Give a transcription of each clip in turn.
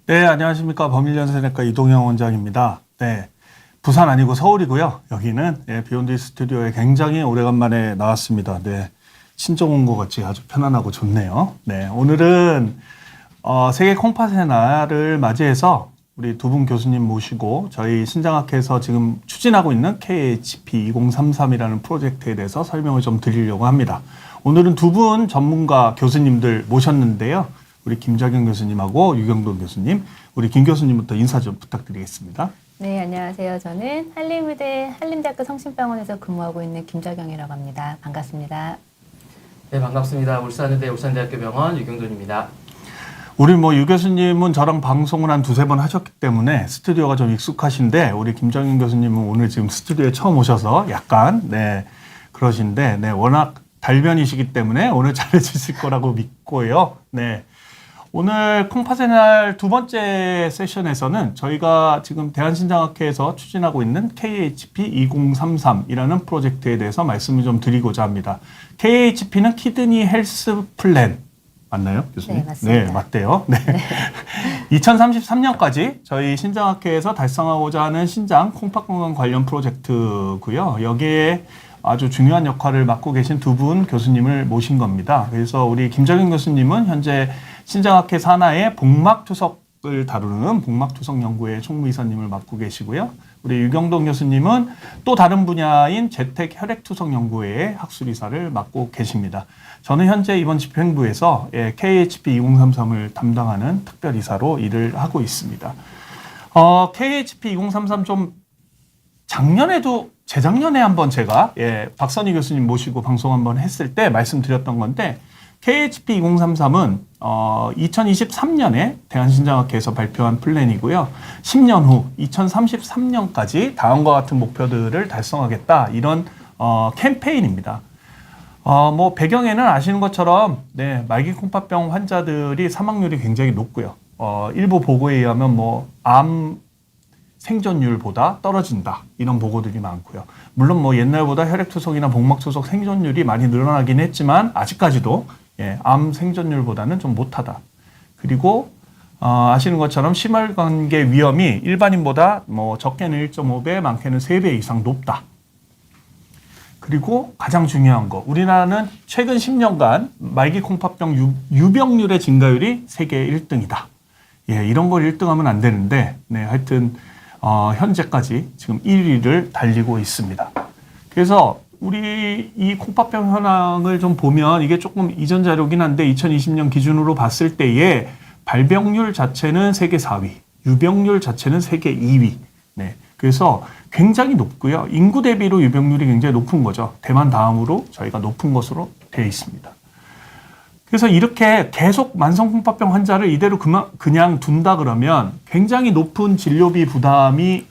네, 안녕하십니까. 범일연세내과 이동영 원장입니다. 네, 부산 아니고 서울이고요. 여기는 비욘드 스튜디오에 굉장히 오래간만에 나왔습니다. 네, 친정 온 것 같이 아주 편안하고 좋네요. 네, 오늘은 세계 콩팥의 날을 맞이해서 우리 두 분 교수님 모시고 저희 신장학회에서 지금 추진하고 있는 KHP 2033이라는 프로젝트에 대해서 설명을 좀 드리려고 합니다. 오늘은 두 분 전문가 교수님들 모셨는데요. 우리 김자경 교수님하고 유경돈 교수님, 우리 김 교수님부터 인사 좀 부탁드리겠습니다. 네, 안녕하세요. 저는 한림의대 한림대학교 성심병원에서 근무하고 있는 김자경이라고 합니다. 반갑습니다. 네, 반갑습니다. 울산의대 울산대학교병원 유경돈입니다. 우리 유 교수님은 저랑 방송을 한 두세 번 하셨기 때문에 스튜디오가 좀 익숙하신데 우리 김자경 교수님은 오늘 지금 스튜디오에 처음 오셔서 약간 그러신데 워낙 달변이시기 때문에 오늘 잘해주실 거라고 믿고요. 네. 오늘 콩팥의 날 두 번째 세션에서는 저희가 지금 대한신장학회에서 추진하고 있는 KHP 2033이라는 프로젝트에 대해서 말씀을 좀 드리고자 합니다. KHP는 키드니 헬스 플랜 맞나요, 교수님? 네, 맞습니다. 네, 맞대요. 네. 2033년까지 저희 신장학회에서 달성하고자 하는 신장 콩팥 건강 관련 프로젝트고요. 여기에 아주 중요한 역할을 맡고 계신 두 분 교수님을 모신 겁니다. 그래서 우리 김자경 교수님은 현재 신장학회 산하의 복막투석을 다루는 복막투석 연구의 총무이사님을 맡고 계시고요. 우리 유경돈 교수님은 또 다른 분야인 재택 혈액투석 연구회의 학술이사를 맡고 계십니다. 저는 현재 이번 집행부에서 KHP 2033을 담당하는 특별이사로 일을 하고 있습니다. KHP 2033 좀 작년에도 재작년에 한번 제가 박선희 교수님 모시고 방송 한번 했을 때 말씀드렸던 건데 KHP 2033은 2023년에 대한신장학회에서 발표한 플랜이고요. 10년 후 2033년까지 다음과 같은 목표들을 달성하겠다 이런 캠페인입니다. 배경에는 아시는 것처럼 말기 콩팥병 환자들이 사망률이 굉장히 높고요. 일부 보고에 의하면 암 생존율보다 떨어진다 이런 보고들이 많고요. 물론 옛날보다 혈액투석이나 복막투석 생존율이 많이 늘어나긴 했지만 아직까지도 암 생존율보다는 좀 못하다. 그리고 아시는 것처럼 심혈관계 위험이 일반인보다 적게는 1.5배, 많게는 3배 이상 높다. 그리고 가장 중요한 거, 우리나라는 최근 10년간 말기 콩팥병 유병률의 증가율이 세계 1등이다. 이런 걸 1등하면 안 되는데, 하여튼 현재까지 지금 1위를 달리고 있습니다. 그래서 우리 이 콩팥병 현황을 좀 보면 이게 조금 이전 자료긴 한데 2020년 기준으로 봤을 때에 발병률 자체는 세계 4위, 유병률 자체는 세계 2위. 그래서 굉장히 높고요. 인구 대비로 유병률이 굉장히 높은 거죠. 대만 다음으로 저희가 높은 것으로 되어 있습니다. 그래서 이렇게 계속 만성 콩팥병 환자를 이대로 그냥 둔다 그러면 굉장히 높은 진료비 부담이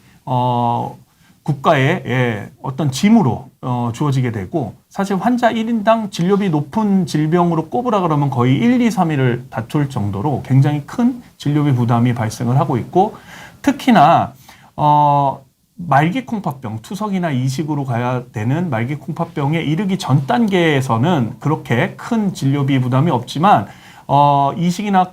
국가의 어떤 짐으로 주어지게 되고 사실 환자 1인당 진료비 높은 질병으로 꼽으라 그러면 거의 1, 2, 3위를 다툴 정도로 굉장히 큰 진료비 부담이 발생을 하고 있고 특히나 말기 콩팥병, 투석이나 이식으로 가야 되는 말기 콩팥병에 이르기 전 단계에서는 그렇게 큰 진료비 부담이 없지만 이식이나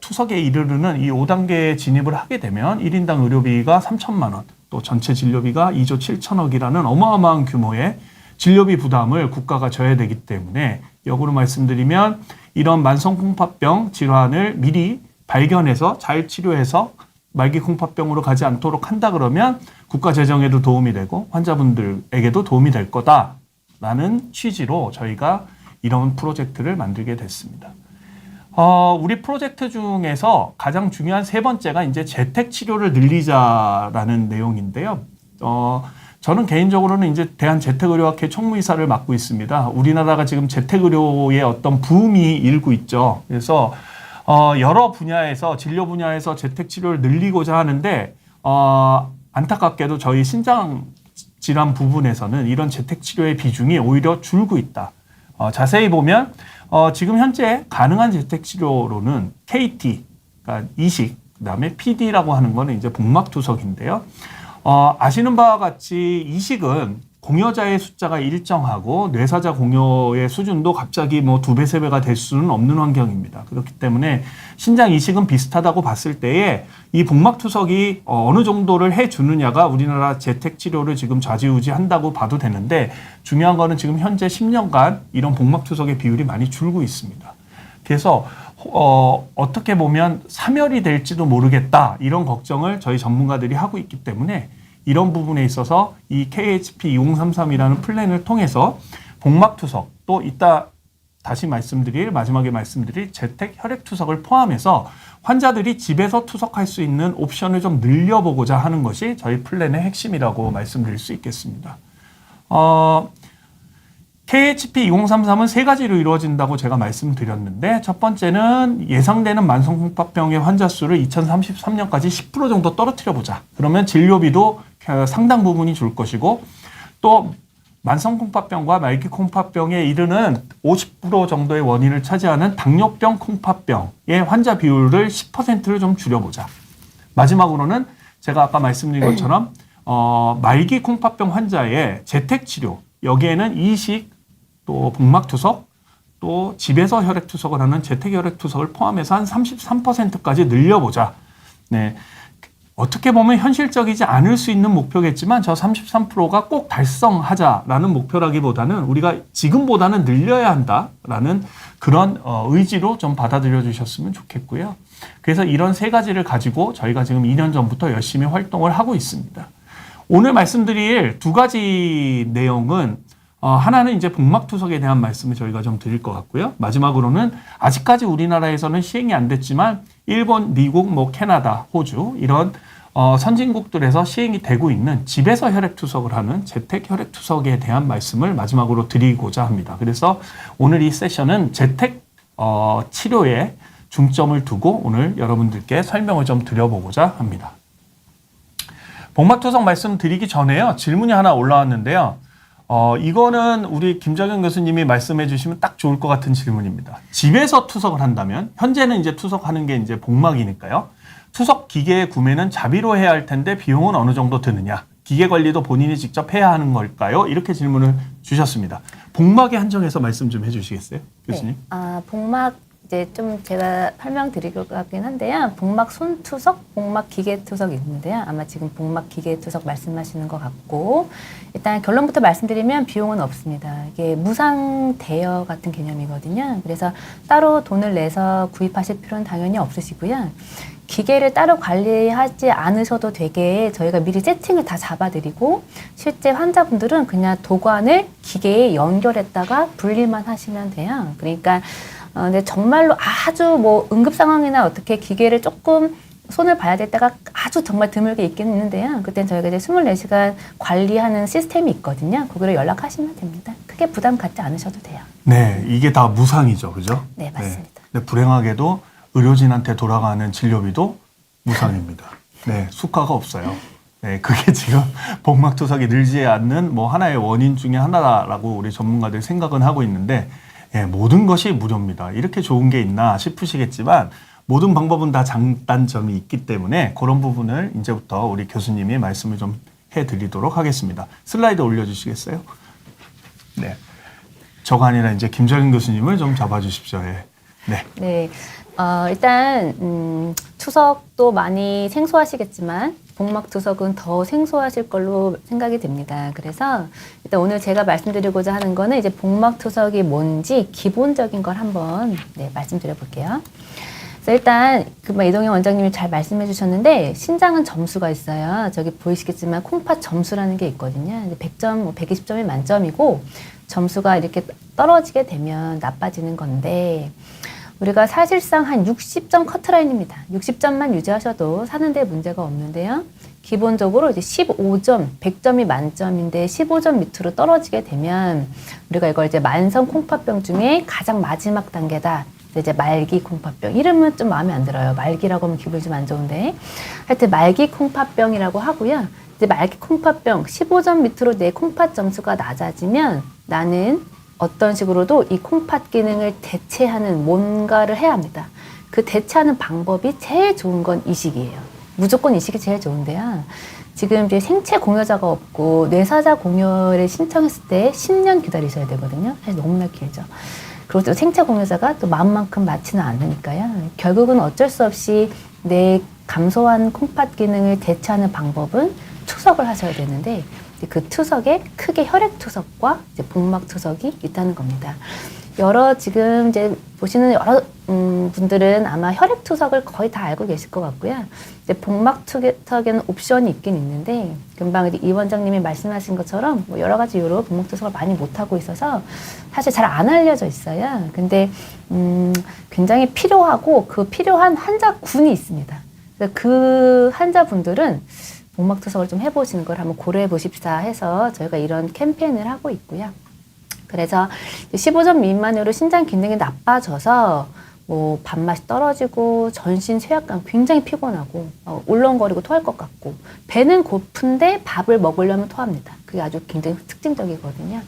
투석에 이르르는 이 5단계에 진입을 하게 되면 1인당 의료비가 3천만 원, 또 전체 진료비가 2조 7천억이라는 어마어마한 규모의 진료비 부담을 국가가 져야 되기 때문에 역으로 말씀드리면 이런 만성 콩팥병 질환을 미리 발견해서 잘 치료해서 말기 콩팥병으로 가지 않도록 한다 그러면 국가 재정에도 도움이 되고 환자분들에게도 도움이 될 거다라는 취지로 저희가 이런 프로젝트를 만들게 됐습니다. 우리 프로젝트 중에서 가장 중요한 세 번째가 이제 재택 치료를 늘리자라는 내용인데요. 저는 개인적으로는 이제 대한재택의료학회 총무이사를 맡고 있습니다. 우리나라가 지금 재택의료의 어떤 붐이 일고 있죠. 그래서 여러 분야에서 진료 분야에서 재택 치료를 늘리고자 하는데 안타깝게도 저희 신장 질환 부분에서는 이런 재택 치료의 비중이 오히려 줄고 있다. 자세히 보면 지금 현재 가능한 재택 치료로는 KT, 그러니까 이식, 그다음에 PD라고 하는 거는 이제 복막투석인데요. 아시는 바와 같이 이식은 공여자의 숫자가 일정하고 뇌사자 공여의 수준도 갑자기 뭐 2배, 3배가 될 수는 없는 환경입니다. 그렇기 때문에 신장 이식은 비슷하다고 봤을 때에 이 복막투석이 어느 정도를 해주느냐가 우리나라 재택치료를 지금 좌지우지한다고 봐도 되는데 중요한 거는 지금 현재 10년간 이런 복막투석의 비율이 많이 줄고 있습니다. 그래서 어떻게 보면 사멸이 될지도 모르겠다 이런 걱정을 저희 전문가들이 하고 있기 때문에 이런 부분에 있어서 이 KHP2033이라는 플랜을 통해서 복막투석 또 이따 다시 마지막에 말씀드릴 재택 혈액투석을 포함해서 환자들이 집에서 투석할 수 있는 옵션을 좀 늘려보고자 하는 것이 저희 플랜의 핵심이라고 말씀드릴 수 있겠습니다. KHP2033은 3가지로 이루어진다고 제가 말씀드렸는데 첫 번째는 예상되는 만성콩팥병의 환자 수를 2033년까지 10% 정도 떨어뜨려 보자. 그러면 진료비도 상당 부분이 줄 것이고 또 만성콩팥병과 말기콩팥병에 이르는 50% 정도의 원인을 차지하는 당뇨병 콩팥병의 환자 비율을 10%를 좀 줄여보자. 마지막으로는 제가 아까 말씀드린 것처럼 말기콩팥병 환자의 재택치료 여기에는 이식 또 복막투석 또 집에서 혈액투석을 하는 재택혈액투석을 포함해서 한 33%까지 늘려보자. 네. 어떻게 보면 현실적이지 않을 수 있는 목표겠지만 저 33%가 꼭 달성하자라는 목표라기보다는 우리가 지금보다는 늘려야 한다라는 그런 의지로 좀 받아들여 주셨으면 좋겠고요. 그래서 이런 3가지를 가지고 저희가 지금 2년 전부터 열심히 활동을 하고 있습니다. 오늘 말씀드릴 2가지 내용은 하나는 이제 복막투석에 대한 말씀을 저희가 좀 드릴 것 같고요. 마지막으로는 아직까지 우리나라에서는 시행이 안 됐지만 일본, 미국, 캐나다, 호주 이런 선진국들에서 시행이 되고 있는 집에서 혈액투석을 하는 재택 혈액투석에 대한 말씀을 마지막으로 드리고자 합니다. 그래서 오늘 이 세션은 재택 치료에 중점을 두고 오늘 여러분들께 설명을 좀 드려보고자 합니다. 복막투석 말씀드리기 전에요. 질문이 하나 올라왔는데요. 이거는 우리 김정현 교수님이 말씀해 주시면 딱 좋을 것 같은 질문입니다. 집에서 투석을 한다면, 현재는 이제 투석하는 게 이제 복막이니까요. 투석 기계 구매는 자비로 해야 할 텐데 비용은 어느 정도 드느냐? 기계 관리도 본인이 직접 해야 하는 걸까요? 이렇게 질문을 주셨습니다. 복막에 한정해서 말씀 좀 해주시겠어요, 교수님? 네. 복막 이제 좀 제가 설명드릴 것 같긴 한데요. 복막 손투석, 복막 기계투석이 있는데요. 아마 지금 복막 기계투석 말씀하시는 것 같고 일단 결론부터 말씀드리면 비용은 없습니다. 이게 무상 대여 같은 개념이거든요. 그래서 따로 돈을 내서 구입하실 필요는 당연히 없으시고요. 기계를 따로 관리하지 않으셔도 되게 저희가 미리 세팅을 다 잡아드리고 실제 환자분들은 그냥 도관을 기계에 연결했다가 분리만 하시면 돼요. 그러니까 근데 정말로 아주 응급 상황이나 어떻게 기계를 조금 손을 봐야 될 때가 아주 정말 드물게 있긴 있는데요. 그땐 저희가 이제 24시간 관리하는 시스템이 있거든요. 그거를 연락하시면 됩니다. 크게 부담 갖지 않으셔도 돼요. 네, 이게 다 무상이죠, 그죠? 네, 맞습니다. 네. 근데 불행하게도 의료진한테 돌아가는 진료비도 무상입니다. 네, 수가가 없어요. 네, 그게 지금 복막투석이 늘지 않는 하나의 원인 중에 하나라고 우리 전문가들 생각은 하고 있는데, 예, 모든 것이 무료입니다. 이렇게 좋은 게 있나 싶으시겠지만 모든 방법은 다 장단점이 있기 때문에 그런 부분을 이제부터 우리 교수님이 말씀을 좀 해드리도록 하겠습니다. 슬라이드 올려주시겠어요? 네, 저가 아니라 이제 김정현 교수님을 좀 잡아주십시오. 예. 네. 네. 일단 투석도 많이 생소하시겠지만 복막투석은 더 생소하실 걸로 생각이 됩니다. 그래서 일단 오늘 제가 말씀드리고자 하는 거는 이제 복막투석이 뭔지 기본적인 걸 한번 말씀드려 볼게요. 그래서 일단 이동영 원장님이 잘 말씀해 주셨는데 신장은 점수가 있어요. 저기 보이시겠지만 콩팥 점수라는 게 있거든요. 100점, 120점이 만점이고 점수가 이렇게 떨어지게 되면 나빠지는 건데 우리가 사실상 한 60점 커트라인입니다. 60점만 유지하셔도 사는데 문제가 없는데요. 기본적으로 이제 15점, 100점이 만점인데 15점 밑으로 떨어지게 되면 우리가 이걸 이제 만성 콩팥병 중에 가장 마지막 단계다. 이제 말기 콩팥병. 이름은 좀 마음에 안 들어요. 말기라고 하면 기분이 좀 안 좋은데. 하여튼 말기 콩팥병이라고 하고요. 이제 말기 콩팥병 15점 밑으로 내 콩팥 점수가 낮아지면 나는 어떤 식으로도 이 콩팥 기능을 대체하는 뭔가를 해야 합니다. 그 대체하는 방법이 제일 좋은 건 이식이에요. 무조건 이식이 제일 좋은데요. 지금 이제 생체 공여자가 없고 뇌사자 공여를 신청했을 때 10년 기다리셔야 되거든요. 사실 너무나 길죠. 그리고 또 생체 공여자가 또 마음만큼 맞지는 않으니까요. 결국은 어쩔 수 없이 내 감소한 콩팥 기능을 대체하는 방법은 투석을 하셔야 되는데 그 투석에 크게 혈액 투석과 이제 복막 투석이 있다는 겁니다. 여러 지금 이제 보시는 여러 분들은 아마 혈액 투석을 거의 다 알고 계실 것 같고요. 이제 복막 투석에는 옵션이 있긴 있는데 금방 이 원장님이 말씀하신 것처럼 뭐 여러 가지 이유로 복막 투석을 많이 못 하고 있어서 사실 잘 안 알려져 있어요. 근데 굉장히 필요하고 그 필요한 환자군이 있습니다. 그래서 그 환자분들은 복막 투석을 좀 해보시는 걸 한번 고려해 보십사 해서 저희가 이런 캠페인을 하고 있고요. 그래서 15점 미만으로 신장 기능이 나빠져서 뭐 밥맛이 떨어지고 전신 쇠약감 굉장히 피곤하고 울렁거리고 토할 것 같고 배는 고픈데 밥을 먹으려면 토합니다. 그게 아주 굉장히 특징적이거든요.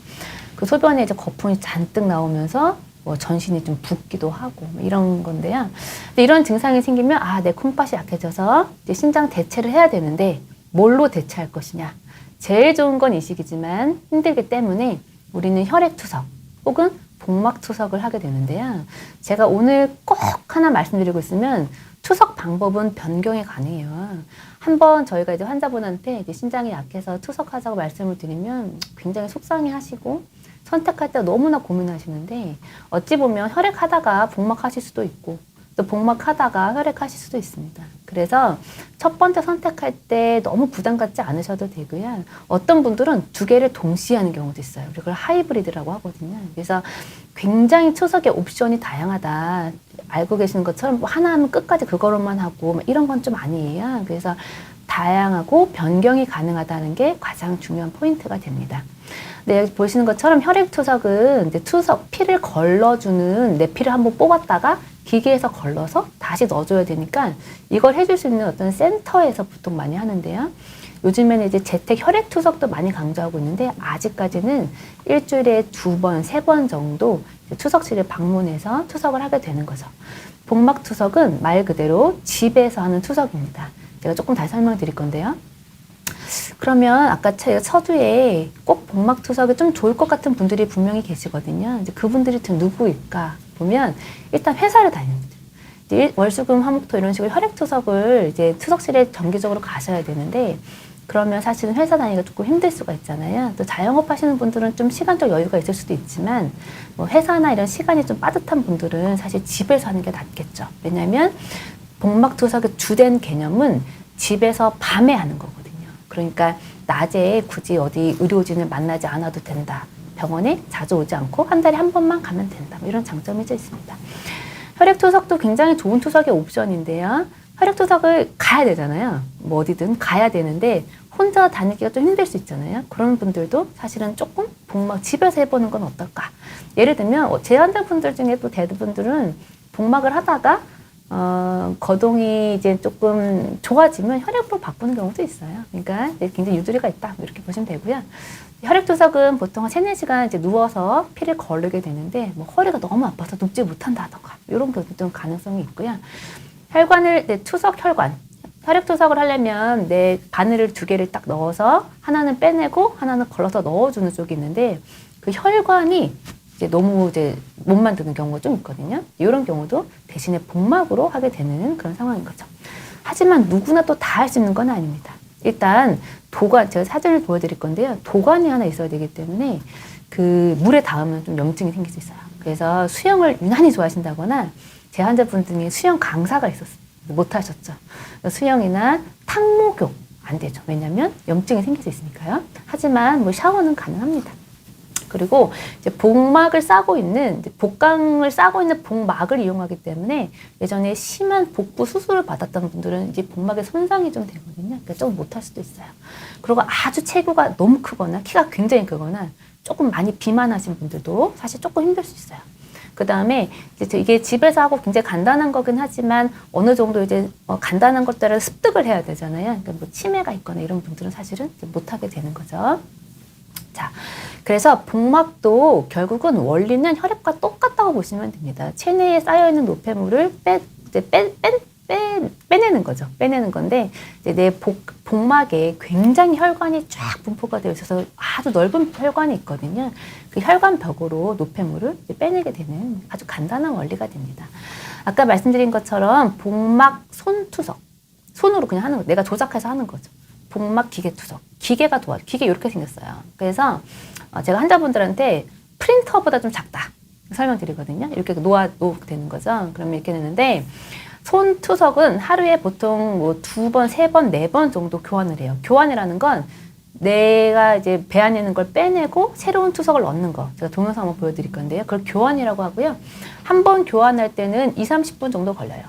그 소변에 이제 거품이 잔뜩 나오면서 뭐 전신이 좀 붓기도 하고 뭐 이런 건데요. 근데 이런 증상이 생기면 아, 내 콩팥이 약해져서 이제 신장 대체를 해야 되는데 뭘로 대체할 것이냐. 제일 좋은 건 이식이지만 힘들기 때문에 우리는 혈액 투석 혹은 복막 투석을 하게 되는데요. 제가 오늘 꼭 하나 말씀드리고 있으면 투석 방법은 변경이 가능해요. 한번 저희가 이제 환자분한테 이제 신장이 약해서 투석하자고 말씀을 드리면 굉장히 속상해 하시고 선택할 때 너무나 고민하시는데 어찌 보면 혈액 하다가 복막 하실 수도 있고 또 복막 하다가 혈액 하실 수도 있습니다. 그래서 첫 번째 선택할 때 너무 부담 갖지 않으셔도 되고요. 어떤 분들은 두 개를 동시에 하는 경우도 있어요. 그걸 하이브리드라고 하거든요. 그래서 굉장히 투석의 옵션이 다양하다. 알고 계시는 것처럼 뭐 하나 하면 끝까지 그거로만 하고 이런 건 좀 아니에요. 그래서 다양하고 변경이 가능하다는 게 가장 중요한 포인트가 됩니다. 네, 여기 보시는 것처럼 혈액 투석은 이제 투석, 피를 걸러주는 내 피를 한번 뽑았다가 기계에서 걸러서 다시 넣어줘야 되니까 이걸 해줄 수 있는 어떤 센터에서 보통 많이 하는데요. 요즘에는 이제 재택 혈액 투석도 많이 강조하고 있는데 아직까지는 일주일에 2번, 3번 정도 투석실을 방문해서 투석을 하게 되는 거죠. 복막 투석은 말 그대로 집에서 하는 투석입니다. 제가 조금 다시 설명드릴 건데요. 그러면 아까 서두에 꼭 복막 투석이 좀 좋을 것 같은 분들이 분명히 계시거든요. 이제 그분들이 누구일까 보면 일단 회사를 다니는 분들. 이제 월수금, 화목토 이런 식으로 혈액 투석을 이제 투석실에 정기적으로 가셔야 되는데 그러면 사실은 회사 다니기가 조금 힘들 수가 있잖아요. 또 자영업 하시는 분들은 좀 시간적 여유가 있을 수도 있지만 뭐 회사나 이런 시간이 좀 빠듯한 분들은 사실 집에서 하는 게 낫겠죠. 왜냐하면 복막 투석의 주된 개념은 집에서 밤에 하는 거거든요. 그러니까 낮에 굳이 어디 의료진을 만나지 않아도 된다. 병원에 자주 오지 않고 한 달에 한 번만 가면 된다. 뭐 이런 장점이 있습니다. 혈액 투석도 굉장히 좋은 투석의 옵션인데요. 혈액 투석을 가야 되잖아요. 뭐 어디든 가야 되는데 혼자 다니기가 좀 힘들 수 있잖아요. 그런 분들도 사실은 조금 복막 집에서 해보는 건 어떨까. 예를 들면 제 환자분들 중에 또 대부분들은 복막을 하다가 거동이 이제 조금 좋아지면 혈액으로 바꾸는 경우도 있어요. 그러니까 굉장히 유두리가 있다. 이렇게 보시면 되고요. 혈액 투석은 보통 3-4시간 이제 누워서 피를 거르게 되는데 뭐 허리가 너무 아파서 눕지 못한다던가 이런 경우도 가능성이 있고요. 혈관을 투석 혈관 혈액 투석을 하려면 내 바늘을 2개를 딱 넣어서 하나는 빼내고 하나는 걸러서 넣어주는 쪽이 있는데 그 혈관이 이제 너무 이제 못 만드는 경우가 좀 있거든요. 이런 경우도 대신에 복막으로 하게 되는 그런 상황인 거죠. 하지만 누구나 또 다 할 수 있는 건 아닙니다. 일단 도관, 제가 사진을 보여드릴 건데요. 도관이 하나 있어야 되기 때문에 그 물에 닿으면 좀 염증이 생길 수 있어요. 그래서 수영을 유난히 좋아하신다거나 제 환자분 중에 수영 강사가 있었어요. 못 하셨죠. 수영이나 탕목욕 안 되죠. 왜냐하면 염증이 생길 수 있으니까요. 하지만 뭐 샤워는 가능합니다. 그리고 이제 복막을 싸고 있는 복강을 싸고 있는 복막을 이용하기 때문에 예전에 심한 복부 수술을 받았던 분들은 이제 복막에 손상이 좀 되거든요. 그러니까 조금 못할 수도 있어요. 그리고 아주 체구가 너무 크거나 키가 굉장히 크거나 조금 많이 비만하신 분들도 사실 조금 힘들 수 있어요. 그 다음에 이게 집에서 하고 굉장히 간단한 거긴 하지만 어느 정도 이제 간단한 것들을 습득을 해야 되잖아요. 그러니까 뭐 치매가 있거나 이런 분들은 사실은 못하게 되는 거죠. 자, 그래서 복막도 결국은 원리는 혈액과 똑같다고 보시면 됩니다. 체내에 쌓여있는 노폐물을 빼내는 거죠. 빼내는 건데 이제 내 복막에 굉장히 혈관이 쫙 분포가 되어 있어서 아주 넓은 혈관이 있거든요. 그 혈관 벽으로 노폐물을 이제 빼내게 되는 아주 간단한 원리가 됩니다. 아까 말씀드린 것처럼 복막 손투석, 손으로 그냥 하는 거, 내가 조작해서 하는 거죠. 복막 기계투석, 기계가 도와줘. 기계 이렇게 생겼어요. 그래서 제가 환자분들한테 프린터보다 좀 작다 설명드리거든요. 이렇게 놓되는 거죠. 그러면 이렇게 되는데 손투석은 하루에 보통 뭐 2번, 3번, 4번 정도 교환을 해요. 교환이라는 건 내가 이제 배 안에 있는 걸 빼내고 새로운 투석을 넣는 거. 제가 동영상 한번 보여드릴 건데요. 그걸 교환이라고 하고요. 한 번 교환할 때는 2, 30분 정도 걸려요.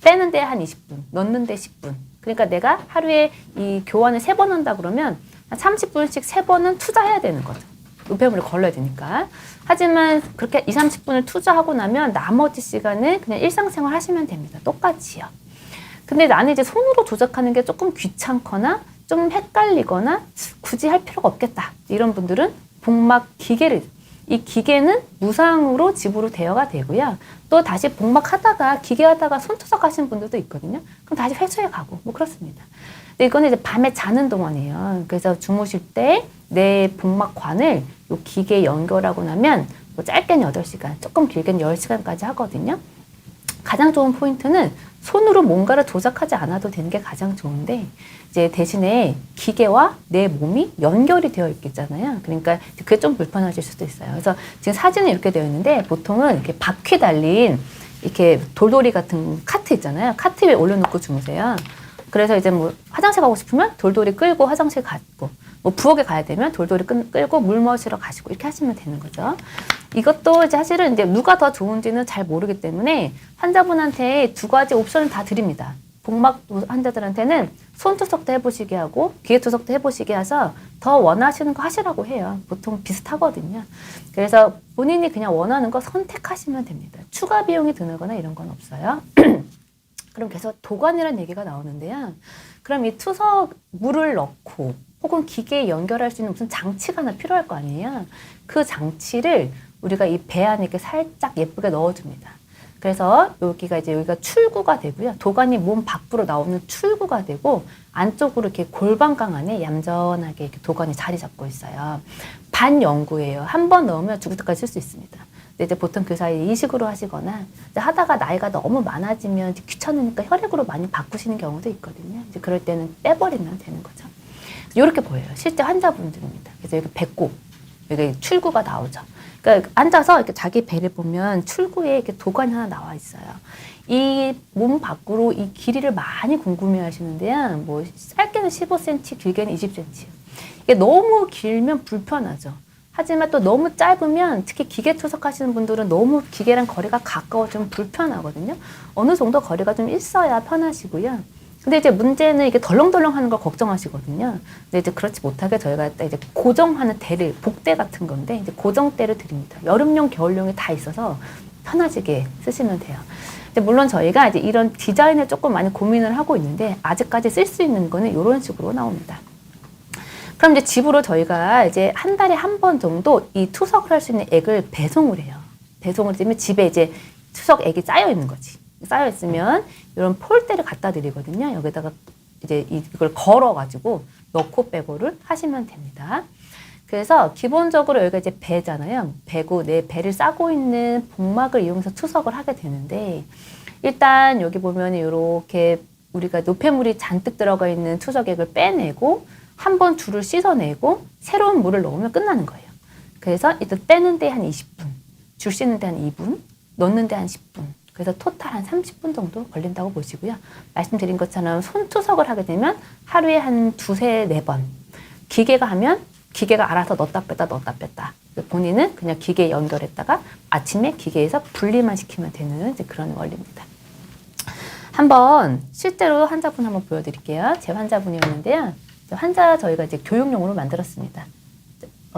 빼는데 한 20분, 넣는데 10분. 그러니까 내가 하루에 이 교환을 3번 한다 그러면 한 30분씩 3번은 투자해야 되는 거죠. 노폐물을 걸러야 되니까. 하지만 그렇게 2, 30분을 투자하고 나면 나머지 시간은 그냥 일상생활 하시면 됩니다. 똑같이요. 근데 나는 이제 손으로 조작하는 게 조금 귀찮거나 좀 헷갈리거나 굳이 할 필요가 없겠다. 이런 분들은 복막 기계를, 이 기계는 무상으로 집으로 대여가 되고요. 또 다시 복막 하다가 기계 하다가 손투석 하시는 분들도 있거든요. 그럼 다시 회수해 가고 뭐 그렇습니다. 근데 이거는 이제 밤에 자는 동안이에요. 그래서 주무실 때 내 복막관을 요 기계에 연결하고 나면 뭐 짧게는 8시간, 조금 길게는 10시간까지 하거든요. 가장 좋은 포인트는 손으로 뭔가를 조작하지 않아도 되는 게 가장 좋은데 이제 대신에 기계와 내 몸이 연결이 되어 있겠잖아요. 그러니까 그게 좀 불편하실 수도 있어요. 그래서 지금 사진은 이렇게 되어 있는데 보통은 이렇게 바퀴 달린 이렇게 돌돌이 같은 카트 있잖아요. 카트 위에 올려놓고 주무세요. 그래서 이제 뭐 화장실 가고 싶으면 돌돌이 끌고 화장실 가고 뭐 부엌에 가야 되면 돌돌이 끌고 물 마시러 가시고 이렇게 하시면 되는 거죠. 이것도 이제 사실은 이제 누가 더 좋은지는 잘 모르기 때문에 환자분한테 2가지 옵션을 다 드립니다. 복막 환자들한테는 손투석도 해보시게 하고 기계투석도 해보시게 해서 더 원하시는 거 하시라고 해요. 보통 비슷하거든요. 그래서 본인이 그냥 원하는 거 선택하시면 됩니다. 추가 비용이 드거나 이런 건 없어요. 그럼 계속 도관이라는 얘기가 나오는데요. 그럼 이 투석 물을 넣고 혹은 기계에 연결할 수 있는 무슨 장치가 하나 필요할 거 아니에요. 그 장치를 우리가 이 배 안에 이렇게 살짝 예쁘게 넣어줍니다. 그래서 여기가 출구가 되고요. 도관이 몸 밖으로 나오는 출구가 되고 안쪽으로 이렇게 골반강 안에 얌전하게 이렇게 도관이 자리 잡고 있어요. 반영구예요. 한 번 넣으면 죽을 때까지 쓸 수 있습니다. 근데 이제 보통 그 사이에 이식으로 하시거나 이제 하다가 나이가 너무 많아지면 이제 귀찮으니까 혈액으로 많이 바꾸시는 경우도 있거든요. 이제 그럴 때는 빼버리면 되는 거죠. 이렇게 보여요. 실제 환자분들입니다. 그래서 여기 배꼽, 여기 출구가 나오죠. 그러니까 앉아서 이렇게 자기 배를 보면 출구에 이렇게 도관이 하나 나와 있어요. 이 몸 밖으로 이 길이를 많이 궁금해 하시는데요. 뭐 짧게는 15cm, 길게는 20cm. 이게 너무 길면 불편하죠. 하지만 또 너무 짧으면 특히 기계 투석하시는 분들은 너무 기계랑 거리가 가까워지면 불편하거든요. 어느 정도 거리가 좀 있어야 편하시고요. 근데 이제 문제는 이게 덜렁덜렁 하는 걸 걱정하시거든요. 근데 이제 그렇지 못하게 저희가 이제 고정하는 대를, 복대 같은 건데 이제 고정대를 드립니다. 여름용, 겨울용이 다 있어서 편하시게 쓰시면 돼요. 근데 물론 저희가 이제 이런 디자인을 조금 많이 고민을 하고 있는데 아직까지 쓸 수 있는 거는 이런 식으로 나옵니다. 그럼 이제 집으로 저희가 이제 한 달에 한 번 정도 이 투석을 할 수 있는 액을 배송을 해요. 배송을 드리면 집에 이제 투석 액이 쌓여 있는 거지. 쌓여 있으면 이런 폴대를 갖다 드리거든요. 여기다가 이제 이걸 걸어가지고 넣고 빼고를 하시면 됩니다. 그래서 기본적으로 여기가 이제 배잖아요. 배고 내 배를 싸고 있는 복막을 이용해서 투석을 하게 되는데 일단 여기 보면 이렇게 우리가 노폐물이 잔뜩 들어가 있는 투석액을 빼내고 한번 줄을 씻어내고 새로운 물을 넣으면 끝나는 거예요. 그래서 일단 빼는데 한 20분, 줄 씻는데 한 2분, 넣는데 한 10분. 그래서 토탈 한 30분 정도 걸린다고 보시고요. 말씀드린 것처럼 손투석을 하게 되면 하루에 한 2, 3, 4번. 기계가 하면 기계가 알아서 넣었다 뺐다 넣었다 뺐다. 본인은 그냥 기계에 연결했다가 아침에 기계에서 분리만 시키면 되는 이제 그런 원리입니다. 한번 실제로 환자분 한번 보여드릴게요. 제 환자분이었는데요. 환자 저희가 이제 교육용으로 만들었습니다.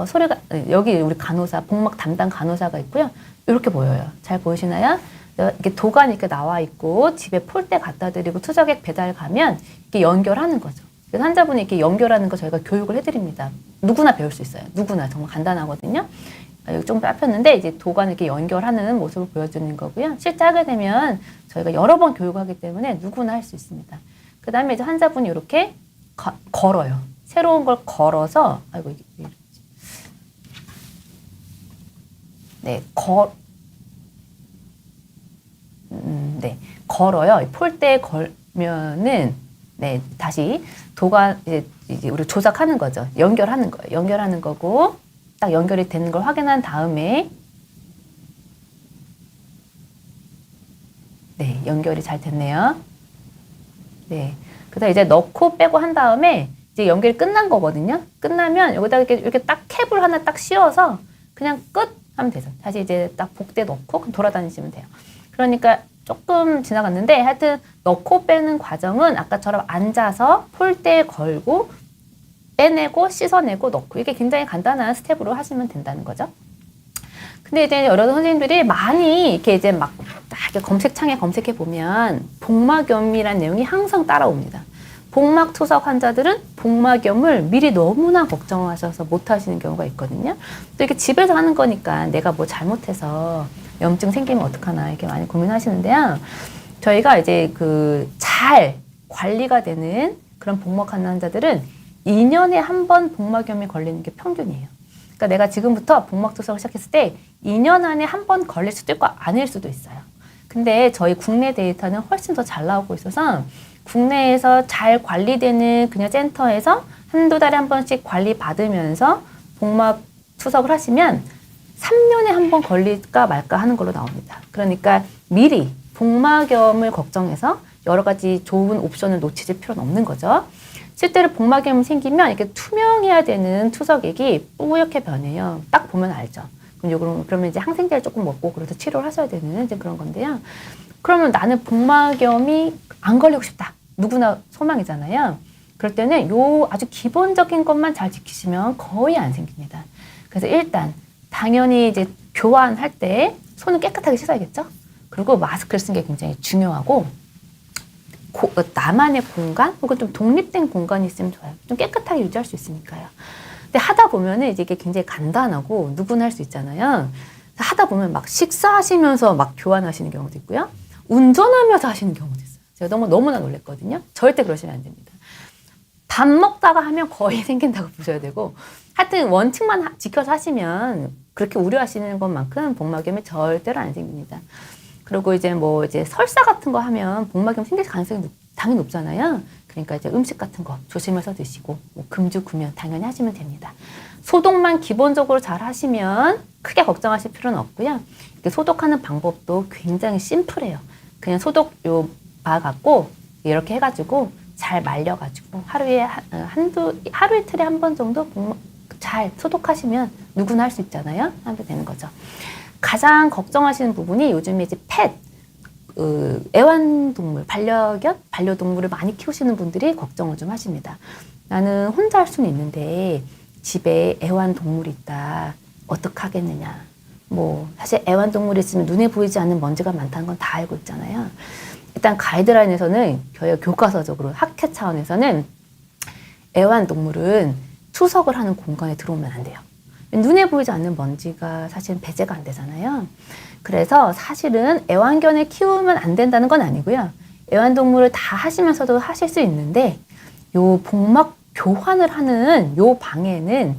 소리가 여기 우리 간호사 복막 담당 간호사가 있고요. 이렇게 보여요. 잘 보이시나요? 이렇게 도관이 이렇게 나와 있고 집에 폴대 갖다 드리고 투석액 배달 가면 이렇게 연결하는 거죠. 그래서 환자분이 이렇게 연결하는 거 저희가 교육을 해드립니다. 누구나 배울 수 있어요. 누구나 정말 간단하거든요. 좀 짧혔는데 이제 도관을 이렇게 연결하는 모습을 보여주는 거고요. 실제 하게 되면 저희가 여러 번 교육하기 때문에 누구나 할 수 있습니다. 그 다음에 이제 환자분이 이렇게 걸어요. 새로운 걸 걸어서, 아이고, 이게 네, 네, 걸어요. 폴대에 걸면은, 네, 다시 도관, 이제 우리 조작하는 거죠. 연결하는 거예요. 연결하는 거고, 딱 연결이 되는 걸 확인한 다음에, 네, 연결이 잘 됐네요. 네. 그 다음에 이제 넣고 빼고 한 다음에 이제 연결이 끝난 거거든요. 끝나면 여기다 이렇게 딱 캡을 하나 딱 씌워서 그냥 끝 하면 되죠. 다시 이제 딱 복대 넣고 돌아다니시면 돼요. 그러니까 조금 지나갔는데 하여튼 넣고 빼는 과정은 아까처럼 앉아서 폴대에 걸고 빼내고 씻어내고 넣고 이게 굉장히 간단한 스텝으로 하시면 된다는 거죠. 근데 이제 여러 선생님들이 많이 이렇게 이제 막 이렇게 검색창에 검색해 보면 복막염이라는 내용이 항상 따라옵니다. 복막 투석 환자들은 복막염을 미리 너무나 걱정하셔서 못 하시는 경우가 있거든요. 또 이렇게 집에서 하는 거니까 내가 뭐 잘못해서 염증 생기면 어떡하나 이렇게 많이 고민하시는데요. 저희가 이제 잘 관리가 되는 그런 복막 환자들은 2년에 한 번 복막염이 걸리는 게 평균이에요. 그러니까 내가 지금부터 복막 투석을 시작했을 때 2년 안에 한 번 걸릴 수도 있고 아닐 수도 있어요. 근데 저희 국내 데이터는 훨씬 더 잘 나오고 있어서 국내에서 잘 관리되는 그냥 센터에서 한두 달에 한 번씩 관리 받으면서 복막 투석을 하시면 3년에 한 번 걸릴까 말까 하는 걸로 나옵니다. 그러니까 미리 복막염을 걱정해서 여러 가지 좋은 옵션을 놓치실 필요는 없는 거죠. 실제로 복막염이 생기면 이렇게 투명해야 되는 투석액이 뿌옇게 변해요. 딱 보면 알죠. 그러면 이제 항생제를 조금 먹고 그래서 치료를 하셔야 되는 이제 그런 건데요. 그러면 나는 복막염이 안 걸리고 싶다. 누구나 소망이잖아요. 그럴 때는 요 아주 기본적인 것만 잘 지키시면 거의 안 생깁니다. 그래서 일단 당연히 이제 교환할 때 손은 깨끗하게 씻어야겠죠. 그리고 마스크를 쓰는 게 굉장히 중요하고 나만의 공간 혹은 좀 독립된 공간이 있으면 좋아요. 좀 깨끗하게 유지할 수 있으니까요. 근데 하다 보면은 이제 이게 굉장히 간단하고 누구나 할 수 있잖아요. 하다 보면 막 식사하시면서 막 교환하시는 경우도 있고요. 운전하면서 하시는 경우도 있어요. 제가 너무나 놀랬거든요. 절대 그러시면 안 됩니다. 밥 먹다가 하면 거의 생긴다고 보셔야 되고 하여튼 원칙만 지켜서 하시면 그렇게 우려하시는 것만큼 복막염이 절대로 안 생깁니다. 그리고 이제 설사 같은 거 하면 복막염 생길 가능성이 당연히 높잖아요. 그러니까 이제 음식 같은 거 조심해서 드시고 금주 구면 당연히 하시면 됩니다. 소독만 기본적으로 잘 하시면 크게 걱정하실 필요는 없고요. 이렇게 소독하는 방법도 굉장히 심플해요. 그냥 소독 바 갖고 이렇게 해가지고 잘 말려가지고 하루 이틀에 한 번 정도 잘 소독하시면 누구나 할 수 있잖아요. 하면 되는 거죠. 가장 걱정하시는 부분이 요즘에 이제 애완동물, 반려동물을 많이 키우시는 분들이 걱정을 좀 하십니다. 나는 혼자 할 수는 있는데 집에 애완동물이 있다. 어떡하겠느냐. 사실 애완동물이 있으면 눈에 보이지 않는 먼지가 많다는 건 다 알고 있잖아요. 일단 가이드라인에서는 교과서적으로 학회 차원에서는 애완동물은 투석을 하는 공간에 들어오면 안 돼요. 눈에 보이지 않는 먼지가 사실은 배제가 안 되잖아요. 그래서 사실은 애완견을 키우면 안 된다는 건 아니고요. 애완동물을 다 하시면서도 하실 수 있는데 요 복막 교환을 하는 요 방에는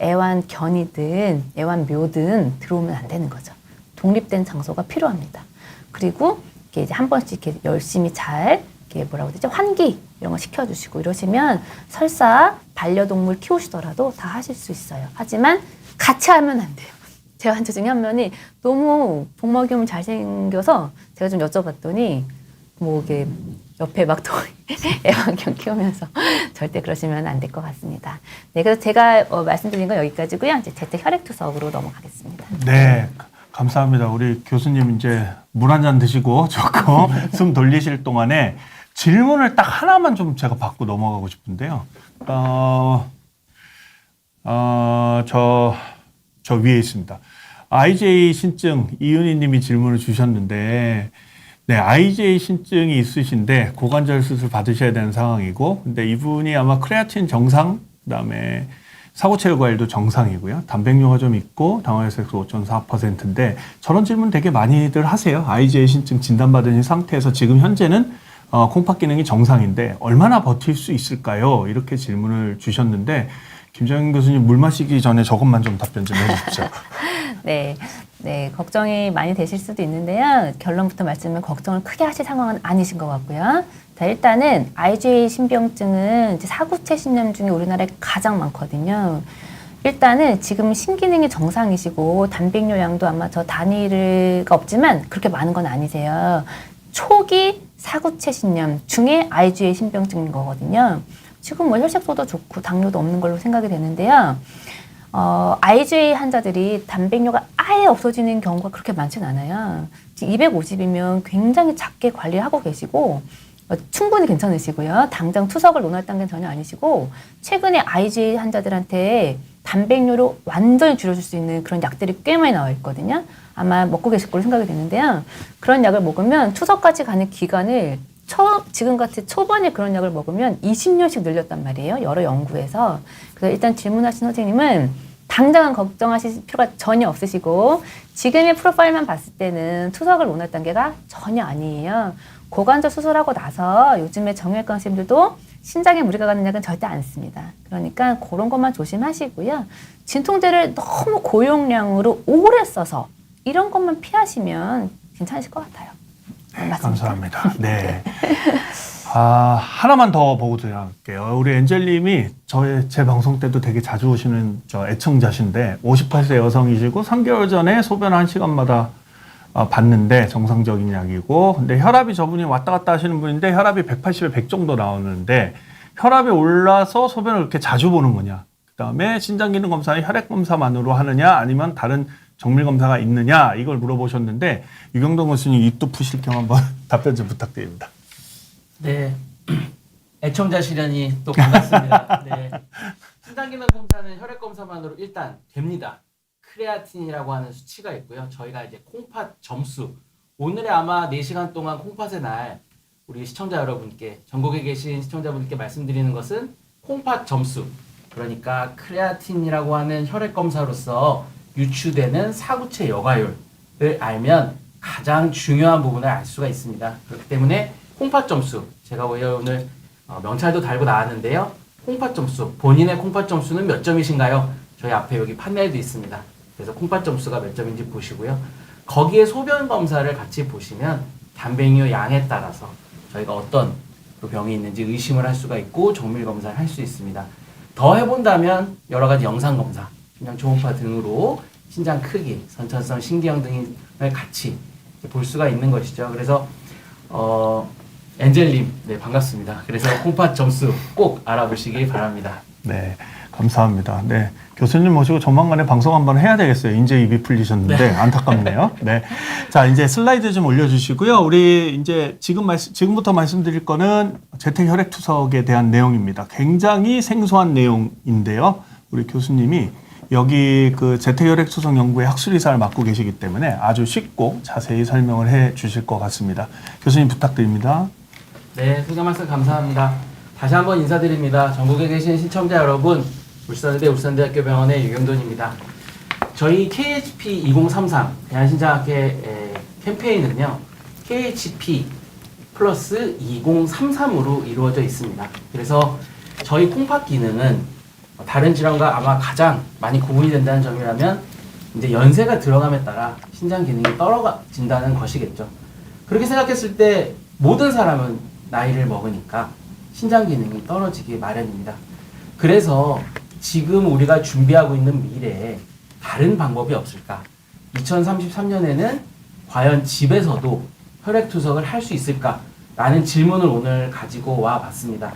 애완견이든 애완묘든 들어오면 안 되는 거죠. 독립된 장소가 필요합니다. 그리고 이렇게 이제 한 번씩 이렇게 열심히 잘 환기 이런 거 시켜주시고 이러시면 설사 반려동물 키우시더라도 다 하실 수 있어요. 하지만 같이 하면 안 돼요. 제 환자 중에 한 명이 너무 복막염이 잘생겨서 제가 좀 여쭤봤더니 이게 옆에 막 애완견 키우면서 절대 그러시면 안 될 것 같습니다. 네, 그래서 제가 말씀드린 건 여기까지고요. 이제 재택 혈액투석으로 넘어가겠습니다. 네. 감사합니다. 우리 교수님 이제 물 한 잔 드시고 조금 숨 돌리실 동안에 질문을 딱 하나만 좀 제가 받고 넘어가고 싶은데요. 저 위에 있습니다. IJ 신증 이은희 님이 질문을 주셨는데, 네, IJ 신증이 있으신데 고관절 수술 받으셔야 되는 상황이고, 근데 이분이 아마 크레아틴 정상, 그다음에 사고체 일과율도 정상이고요. 단백뇨가 좀 있고 당화혈색소 5.4%인데 저런 질문 되게 많이들 하세요. IgA 신증 진단받은 상태에서 지금 현재는 콩팥 기능이 정상인데 얼마나 버틸 수 있을까요? 이렇게 질문을 주셨는데 김정인 교수님 물 마시기 전에 저것만 좀 답변 좀 해주십시오. 네. 네, 걱정이 많이 되실 수도 있는데요. 결론부터 말씀은 걱정을 크게 하실 상황은 아니신 것 같고요. 자, 일단은 IgA 신병증은 이제 사구체 신염 중에 우리나라에 가장 많거든요. 일단은 지금 신기능이 정상이시고 단백뇨 양도 아마 저 단위가 없지만 그렇게 많은 건 아니세요. 초기 사구체 신염 중에 IgA 신병증인 거거든요. 지금 뭐 혈색소도 좋고 당뇨도 없는 걸로 생각이 되는데요. IgA 환자들이 단백뇨가 아예 없어지는 경우가 그렇게 많진 않아요. 250이면 굉장히 작게 관리하고 계시고 충분히 괜찮으시고요. 당장 투석을 논할 단계는 전혀 아니시고 최근에 IgA 환자들한테 단백뇨로 완전히 줄여줄 수 있는 그런 약들이 꽤 많이 나와 있거든요. 아마 먹고 계실 걸로 생각이 되는데요. 그런 약을 먹으면 투석까지 가는 기간을 지금같이 초반에 그런 약을 먹으면 20년씩 늘렸단 말이에요. 여러 연구에서. 그래서 일단 질문하신 선생님은 당장은 걱정하실 필요가 전혀 없으시고 지금의 프로파일만 봤을 때는 투석을 논할 단계가 전혀 아니에요. 고관절 수술하고 나서 요즘에 정형외과 선생님들도 신장에 무리가 가는 약은 절대 안 씁니다. 그러니까 그런 것만 조심하시고요. 진통제를 너무 고용량으로 오래 써서 이런 것만 피하시면 괜찮으실 것 같아요. 네, 감사합니다. 네. 하나만 더 보고 드릴게요. 우리 엔젤님이 제 방송 때도 되게 자주 오시는 애청자신데 58세 여성이시고 3개월 전에 소변 1시간마다 봤는데 정상적인 약이고 근데 혈압이 저분이 왔다 갔다 하시는 분인데 혈압이 180에 100 정도 나오는데 혈압이 올라서 소변을 그렇게 자주 보는 거냐, 그 다음에 신장기능 검사는 혈액 검사만으로 하느냐 아니면 다른 정밀 검사가 있느냐 이걸 물어보셨는데 유경동 교수님 입도 푸실 겸 한번 답변 좀 부탁드립니다. 네, 애청자 실현이 또 반갑습니다. 네. 신장기능 검사는 혈액 검사만으로 일단 됩니다. 크레아틴이라고 하는 수치가 있고요. 저희가 이제 콩팥 점수, 오늘의 아마 4시간 동안 콩팥의 날 우리 시청자 여러분께, 전국에 계신 시청자분들께 말씀드리는 것은 콩팥 점수, 그러니까 크레아틴이라고 하는 혈액 검사로서 유추되는 사구체 여과율을 알면 가장 중요한 부분을 알 수가 있습니다. 그렇기 때문에 콩팥 점수, 제가 오늘 명찰도 달고 나왔는데요. 콩팥 점수, 본인의 콩팥 점수는 몇 점이신가요? 저희 앞에 여기 판넬도 있습니다. 그래서 콩팥 점수가 몇 점인지 보시고요. 거기에 소변 검사를 같이 보시면 단백뇨 양에 따라서 저희가 어떤 병이 있는지 의심을 할 수가 있고 정밀 검사를 할 수 있습니다. 더 해본다면 여러 가지 영상 검사, 심장 초음파 등으로 신장 크기, 선천성 신기형 등을 같이 볼 수가 있는 것이죠. 그래서 엔젤님, 네, 반갑습니다. 그래서 콩팥 점수 꼭 알아보시기 바랍니다. 네, 감사합니다. 네, 교수님 모시고 조만간에 방송 한번 해야 되겠어요. 이제 입이 풀리셨는데 네. 안타깝네요. 네, 자 이제 슬라이드 좀 올려주시고요. 우리 이제 지금부터 말씀드릴 거는 재택 혈액 투석에 대한 내용입니다. 굉장히 생소한 내용인데요. 우리 교수님이 여기 그 재택 혈액 투석 연구의 학술이사를 맡고 계시기 때문에 아주 쉽고 자세히 설명을 해 주실 것 같습니다. 교수님 부탁드립니다. 네, 소개 말씀 감사합니다. 다시 한번 인사드립니다. 전국에 계신 시청자 여러분, 울산의대 울산대학교 병원의 유경돈입니다. 저희 KHP 2033 대한신장학회 캠페인은요, KHP 플러스 2033으로 이루어져 있습니다. 그래서 저희 콩팥 기능은 다른 질환과 아마 가장 많이 구분이 된다는 점이라면 이제 연세가 들어감에 따라 신장 기능이 떨어진다는 것이겠죠. 그렇게 생각했을 때 모든 사람은 나이를 먹으니까 신장 기능이 떨어지기 마련입니다. 그래서 지금 우리가 준비하고 있는 미래에 다른 방법이 없을까? 2033년에는 과연 집에서도 혈액 투석을 할 수 있을까? 라는 질문을 오늘 가지고 와 봤습니다.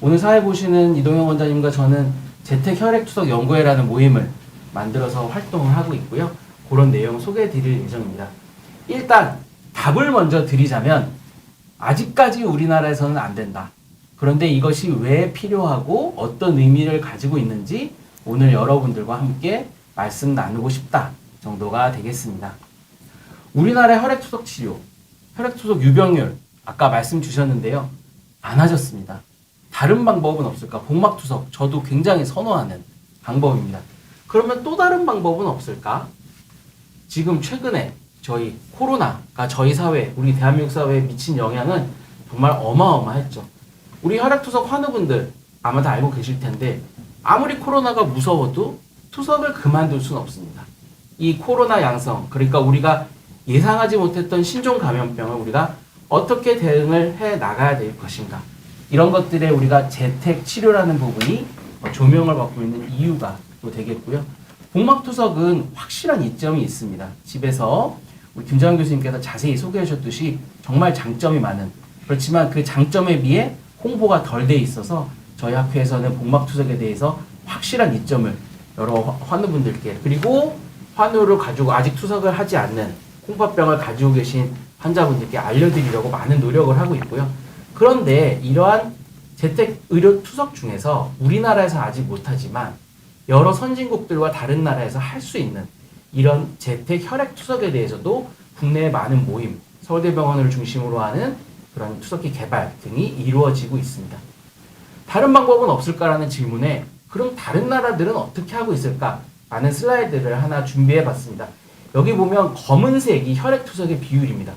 오늘 사회 보시는 이동영 원장님과 저는 재택 혈액 투석 연구회라는 모임을 만들어서 활동을 하고 있고요. 그런 내용 소개해 드릴 예정입니다. 일단 답을 먼저 드리자면 아직까지 우리나라에서는 안 된다. 그런데 이것이 왜 필요하고 어떤 의미를 가지고 있는지 오늘 여러분들과 함께 말씀 나누고 싶다 정도가 되겠습니다. 우리나라의 혈액투석 치료, 혈액투석 유병률 아까 말씀 주셨는데요. 안 하셨습니다. 다른 방법은 없을까? 복막투석 저도 굉장히 선호하는 방법입니다. 그러면 또 다른 방법은 없을까? 지금 최근에 저희 코로나가 저희 사회, 우리 대한민국 사회에 미친 영향은 정말 어마어마했죠. 우리 혈액투석 환우분들 아마 다 알고 계실 텐데 아무리 코로나가 무서워도 투석을 그만둘 수는 없습니다. 이 코로나 양성, 그러니까 우리가 예상하지 못했던 신종 감염병을 우리가 어떻게 대응을 해 나가야 될 것인가. 이런 것들에 우리가 재택 치료라는 부분이 조명을 받고 있는 이유가 또 되겠고요. 복막투석은 확실한 이점이 있습니다. 집에서 우리 김정환 교수님께서 자세히 소개해 주셨듯이 정말 장점이 많은, 그렇지만 그 장점에 비해 홍보가 덜 돼 있어서 저희 학회에서는 복막투석에 대해서 확실한 이점을 여러 환우분들께, 그리고 환우를 가지고 아직 투석을 하지 않는 콩팥병을 가지고 계신 환자분들께 알려드리려고 많은 노력을 하고 있고요. 그런데 이러한 재택 의료 투석 중에서 우리나라에서 아직 못하지만 여러 선진국들과 다른 나라에서 할 수 있는 이런 재택 혈액 투석에 대해서도 국내의 많은 모임, 서울대병원을 중심으로 하는 그런 투석기 개발 등이 이루어지고 있습니다. 다른 방법은 없을까라는 질문에 그럼 다른 나라들은 어떻게 하고 있을까? 라는 슬라이드를 하나 준비해 봤습니다. 여기 보면 검은색이 혈액 투석의 비율입니다.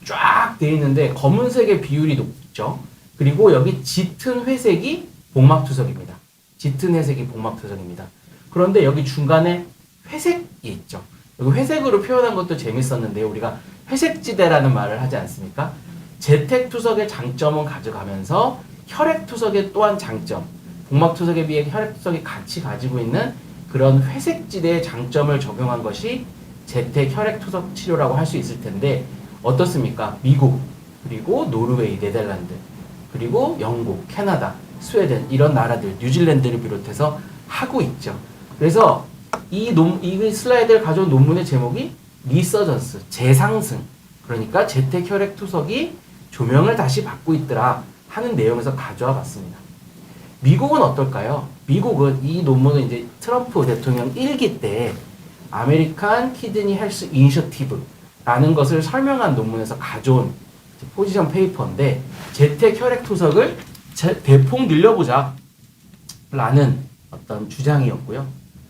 쫙 돼 있는데 검은색의 비율이 높죠. 그리고 여기 짙은 회색이 복막투석입니다. 짙은 회색이 복막투석입니다. 그런데 여기 중간에 회색이 있죠. 여기 회색으로 표현한 것도 재밌었는데요. 우리가 회색지대라는 말을 하지 않습니까? 재택투석의 장점은 가져가면서 혈액투석의 또한 장점, 복막투석에 비해 혈액투석이 같이 가지고 있는 그런 회색지대의 장점을 적용한 것이 재택 혈액투석 치료라고 할 수 있을 텐데 어떻습니까? 미국, 그리고 노르웨이, 네덜란드, 그리고 영국, 캐나다, 스웨덴 이런 나라들, 뉴질랜드를 비롯해서 하고 있죠. 그래서 이 슬라이드를 가져온 논문의 제목이 리서전스, 재상승, 그러니까 재택 혈액 투석이 조명을 다시 받고 있더라 하는 내용에서 가져와 봤습니다. 미국은 어떨까요? 미국은 이 논문은 이제 트럼프 대통령 1기 때 아메리칸 키드니 헬스 이니셔티브라는 것을 설명한 논문에서 가져온 포지션 페이퍼인데 재택 혈액 투석을 대폭 늘려보자 라는 어떤 주장이었고요.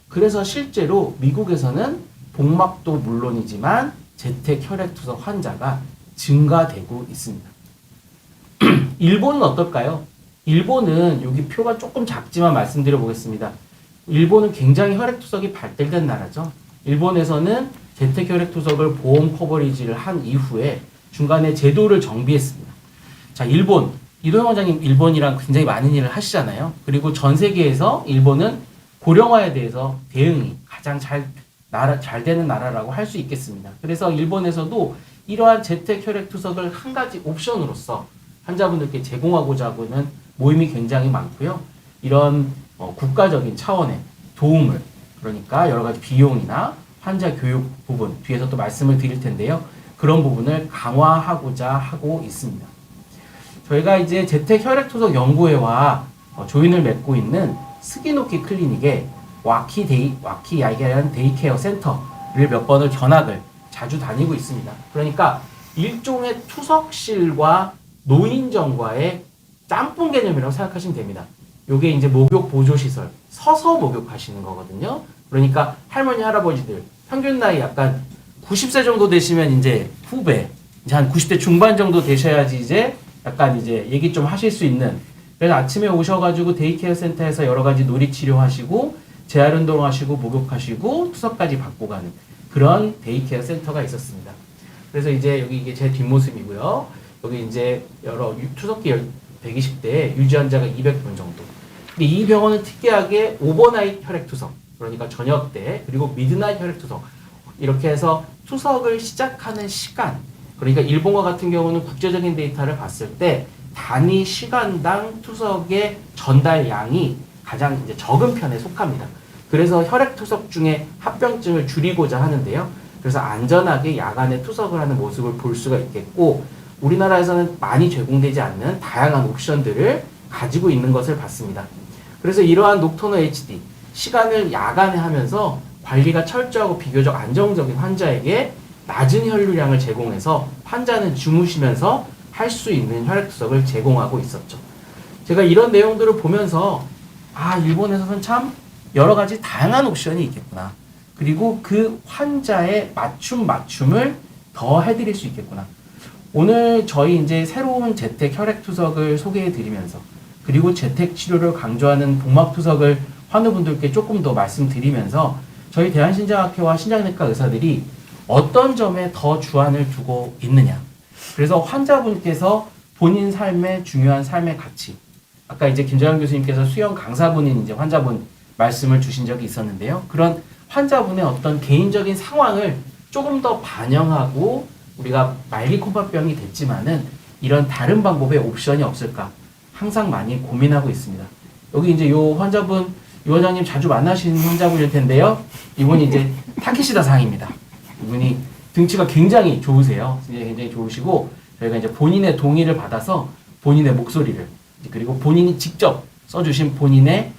그래서 실제로 미국에서는 복막도 물론이지만 재택 혈액 투석 환자가 증가되고 있습니다. 일본은 어떨까요? 일본은 여기 표가 조금 작지만 말씀드려 보겠습니다. 일본은 굉장히 혈액 투석이 발달된 나라죠. 일본에서는 재택 혈액 투석을 보험 커버리지를 한 이후에 중간에 제도를 정비했습니다. 자, 일본. 이도영 원장님 일본이랑 굉장히 많은 일을 하시잖아요. 그리고 전 세계에서 일본은 고령화에 대해서 대응이 가장 잘 되는 나라라고 할 수 있겠습니다. 그래서 일본에서도 이러한 재택 혈액 투석을 한 가지 옵션으로서 환자분들께 제공하고자 하고는 모임이 굉장히 많고요. 이런 국가적인 차원의 도움을, 그러니까 여러 가지 비용이나 환자 교육 부분 뒤에서 또 말씀을 드릴 텐데요. 그런 부분을 강화하고자 하고 있습니다. 저희가 이제 재택 혈액투석 연구회와 조인을 맺고 있는 스기노키 클리닉에 와키 야이게라는 데이케어 센터를 몇 번을 견학을 자주 다니고 있습니다. 그러니까 일종의 투석실과 노인정과의 짬뽕 개념이라고 생각하시면 됩니다. 요게 이제 목욕 보조시설, 서서 목욕하시는 거거든요. 그러니까 할머니, 할아버지들, 평균 나이 약간 90세 정도 되시면 이제 후배, 이제 한 90대 중반 정도 되셔야지 이제 약간 이제 얘기 좀 하실 수 있는. 그래서 아침에 오셔가지고 데이케어 센터에서 여러 가지 놀이 치료하시고, 재활 운동하시고, 목욕하시고, 투석까지 받고 가는 그런 데이케어 센터가 있었습니다. 그래서 이제 여기 이게 제 뒷모습이고요. 여기 이제 여러 투석기 120대에 유지 환자가 200분 정도. 근데 이 병원은 특이하게 오버나잇 혈액 투석, 그러니까 저녁 때, 그리고 미드나잇 혈액 투석, 이렇게 해서 투석을 시작하는 시간, 그러니까 일본과 같은 경우는 국제적인 데이터를 봤을 때 단위 시간당 투석의 전달량이 가장 이제 적은 편에 속합니다. 그래서 혈액 투석 중에 합병증을 줄이고자 하는데요. 그래서 안전하게 야간에 투석을 하는 모습을 볼 수가 있겠고, 우리나라에서는 많이 제공되지 않는 다양한 옵션들을 가지고 있는 것을 봤습니다. 그래서 이러한 녹터너 HD, 시간을 야간에 하면서 관리가 철저하고 비교적 안정적인 환자에게 낮은 혈류량을 제공해서 환자는 주무시면서 할 수 있는 혈액투석을 제공하고 있었죠. 제가 이런 내용들을 보면서 일본에서는 참 여러 가지 다양한 옵션이 있겠구나. 그리고 그 환자의 맞춤을 더 해드릴 수 있겠구나. 오늘 저희 이제 새로운 재택 혈액투석을 소개해 드리면서 그리고 재택 치료를 강조하는 복막투석을 환우분들께 조금 더 말씀드리면서 저희 대한신장학회와 신장내과 의사들이 어떤 점에 더 주안을 두고 있느냐. 그래서 환자분께서 본인 삶의 중요한 삶의 가치. 아까 이제 김정현 교수님께서 수영 강사분인 이제 환자분 말씀을 주신 적이 있었는데요. 그런 환자분의 어떤 개인적인 상황을 조금 더 반영하고 우리가 말기 콩팥병이 됐지만은 이런 다른 방법의 옵션이 없을까 항상 많이 고민하고 있습니다. 여기 이제 요 환자분, 요 원장님 자주 만나시는 환자분일 텐데요. 이분이 이제 타케시다 상입니다. 이분이 등치가 굉장히 좋으세요. 굉장히 좋으시고 저희가 이제 본인의 동의를 받아서 본인의 목소리를 그리고 본인이 직접 써주신 본인의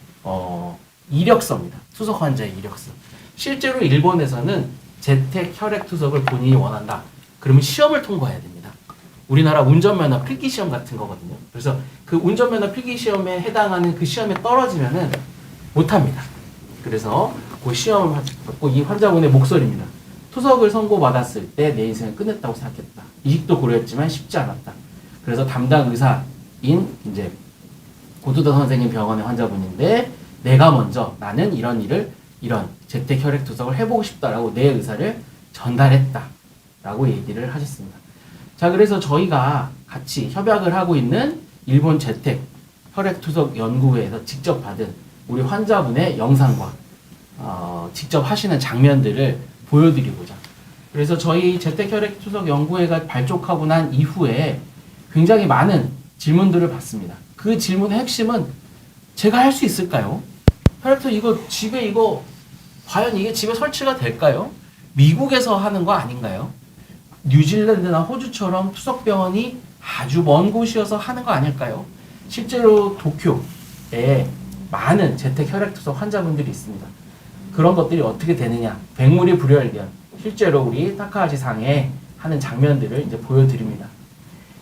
이력서입니다. 투석 환자의 이력서. 실제로 일본에서는 재택 혈액 투석을 본인이 원한다. 그러면 시험을 통과해야 됩니다. 우리나라 운전면허 필기시험 같은 거거든요. 그래서 그 운전면허 필기시험에 해당하는 그 시험에 떨어지면은 못합니다. 그래서 그 시험을 받고 이 환자분의 목소리입니다. 투석을 선고받았을 때 내 인생을 끝냈다고 생각했다. 이식도 고려했지만 쉽지 않았다. 그래서 담당 의사인 이제 고두다 선생님 병원의 환자분인데 내가 먼저 나는 이런 재택 혈액 투석을 해보고 싶다라고 내 의사를 전달했다. 라고 얘기를 하셨습니다. 자, 그래서 저희가 같이 협약을 하고 있는 일본 재택 혈액 투석 연구회에서 직접 받은 우리 환자분의 영상과 직접 하시는 장면들을 보여드리고자. 그래서 저희 재택 혈액 투석 연구회가 발족하고 난 이후에 굉장히 많은 질문들을 받습니다. 그 질문의 핵심은 제가 할 수 있을까요? 혈액투석 이거 과연 이게 집에 설치가 될까요? 미국에서 하는 거 아닌가요? 뉴질랜드나 호주처럼 투석병원이 아주 먼 곳이어서 하는 거 아닐까요? 실제로 도쿄에 많은 재택 혈액투석 환자분들이 있습니다. 그런 것들이 어떻게 되느냐? 백무리 불여일견. 실제로 우리 타카하시 상에 하는 장면들을 이제 보여드립니다.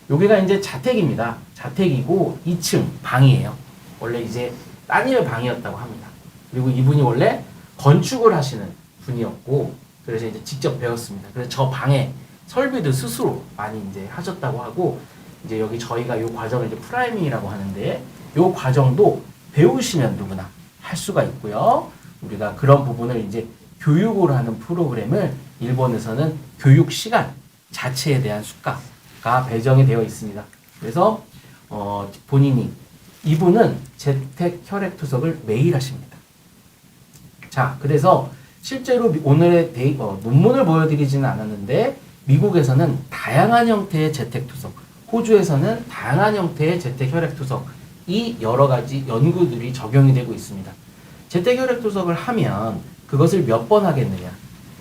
여기가 이제 자택입니다. 자택이고 2층 방이에요. 원래 이제 따님의 방이었다고 합니다. 그리고 이분이 원래 건축을 하시는 분이었고, 그래서 이제 직접 배웠습니다. 그래서 저 방에 설비도 스스로 많이 이제 하셨다고 하고, 이제 여기 저희가 이 과정을 이제 프라이밍이라고 하는데, 이 과정도 배우시면 누구나 할 수가 있고요. 우리가 그런 부분을 이제 교육으로 하는 프로그램을 일본에서는 교육 시간 자체에 대한 수가가 배정이 되어 있습니다. 그래서 이분은 재택 혈액 투석을 매일 하십니다. 자, 그래서 실제로 오늘의 논문을 보여드리지는 않았는데 미국에서는 다양한 형태의 재택 투석, 호주에서는 다양한 형태의 재택 혈액 투석이 여러 가지 연구들이 적용이 되고 있습니다. 재택 혈액 투석을 하면 그것을 몇 번 하겠느냐,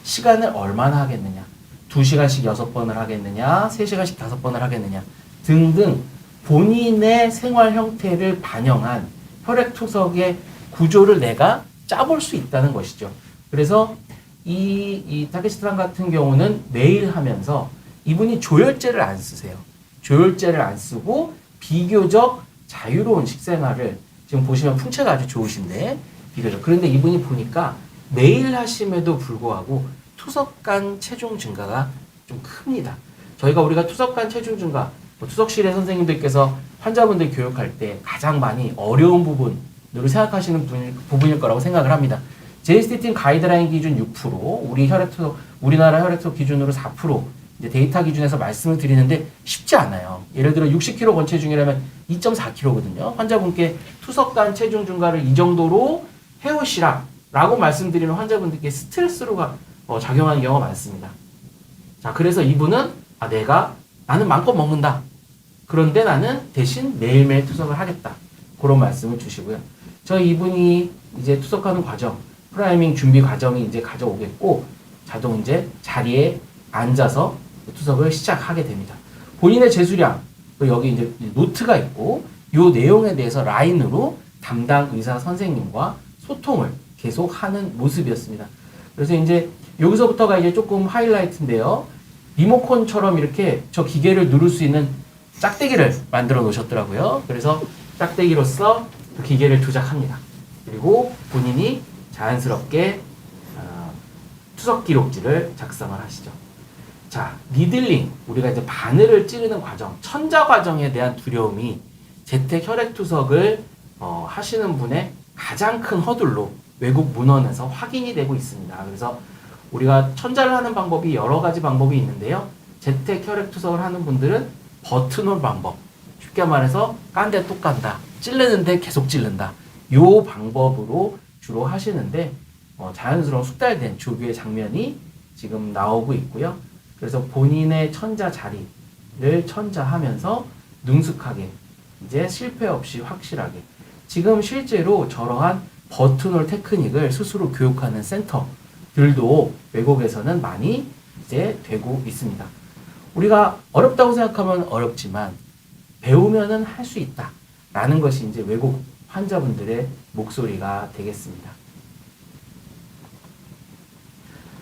시간을 얼마나 하겠느냐, 2시간씩 6번을 하겠느냐, 3시간씩 5번을 하겠느냐 등등 본인의 생활 형태를 반영한 혈액 투석의 구조를 내가 짜볼 수 있다는 것이죠. 그래서 이 타케시타 같은 경우는 매일 하면서 이분이 조혈제를 안 쓰세요. 조혈제를 안 쓰고 비교적 자유로운 식생활을 지금 보시면 풍채가 아주 좋으신데 비교적. 그런데 이분이 보니까 매일 하심에도 불구하고 투석 간 체중 증가가 좀 큽니다. 우리가 투석 간 체중 증가, 투석실의 선생님들께서 환자분들 교육할 때 가장 많이 어려운 부분으로 생각하시는 부분일 거라고 생각을 합니다. 제이스티틴 가이드라인 기준 6%, 우리나라 혈액투석 기준으로 4% 이제 데이터 기준에서 말씀을 드리는데 쉽지 않아요. 예를 들어 60kg 권체중이라면 2.4kg거든요. 환자분께 투석 간 체중 증가를 이 정도로 해오시라 라고 말씀드리면 환자분들께 스트레스로 작용하는 경우가 많습니다. 자, 그래서 이분은 나는 마음껏 먹는다. 그런데 나는 대신 매일매일 투석을 하겠다. 그런 말씀을 주시고요. 이분이 이제 투석하는 과정, 프라이밍 준비 과정이 이제 가져오겠고, 자동 이제 자리에 앉아서 투석을 시작하게 됩니다. 본인의 제수량, 여기 이제 노트가 있고, 이 내용에 대해서 라인으로 담당 의사 선생님과 소통을 계속 하는 모습이었습니다. 그래서 이제 여기서부터가 이제 조금 하이라이트인데요. 리모컨처럼 이렇게 저 기계를 누를 수 있는 짝대기를 만들어 놓으셨더라고요. 그래서 짝대기로서 그 기계를 조작합니다. 그리고 본인이 자연스럽게 투석 기록지를 작성을 하시죠. 자, 니들링, 우리가 이제 바늘을 찌르는 과정, 천자 과정에 대한 두려움이 재택 혈액 투석을 하시는 분의 가장 큰 허들로 외국 문헌에서 확인이 되고 있습니다. 그래서 우리가 천자를 하는 방법이 여러 가지 방법이 있는데요. 재택 혈액 투석을 하는 분들은 버튼홀 방법, 쉽게 말해서 깐데 또 깐다, 찌르는데 계속 찌른다, 요 방법으로 주로 하시는데 자연스러운 숙달된 조교의 장면이 지금 나오고 있고요. 그래서 본인의 천자 자리를 천자하면서 능숙하게 이제 실패 없이 확실하게 지금 실제로 저러한 버튼홀 테크닉을 스스로 교육하는 센터들도 외국에서는 많이 이제 되고 있습니다. 우리가 어렵다고 생각하면 어렵지만 배우면은 할 수 있다 라는 것이 이제 외국 환자분들의 목소리가 되겠습니다.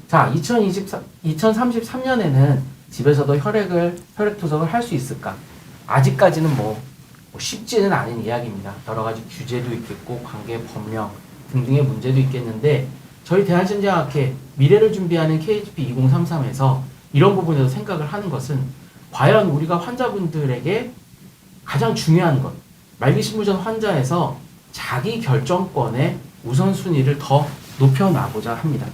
자, 2033년에는 집에서도 혈액 투석을 할 수 있을까? 아직까지는 뭐 쉽지는 않은 이야기입니다. 여러 가지 규제도 있겠고 관계 법령 등등의 문제도 있겠는데 저희 대한신장학회 미래를 준비하는 KHP 2033에서 이런 부분에서 생각을 하는 것은 과연 우리가 환자분들에게 가장 중요한 것, 말기신부전 환자에서 자기 결정권의 우선순위를 더 높여나가고자 합니다.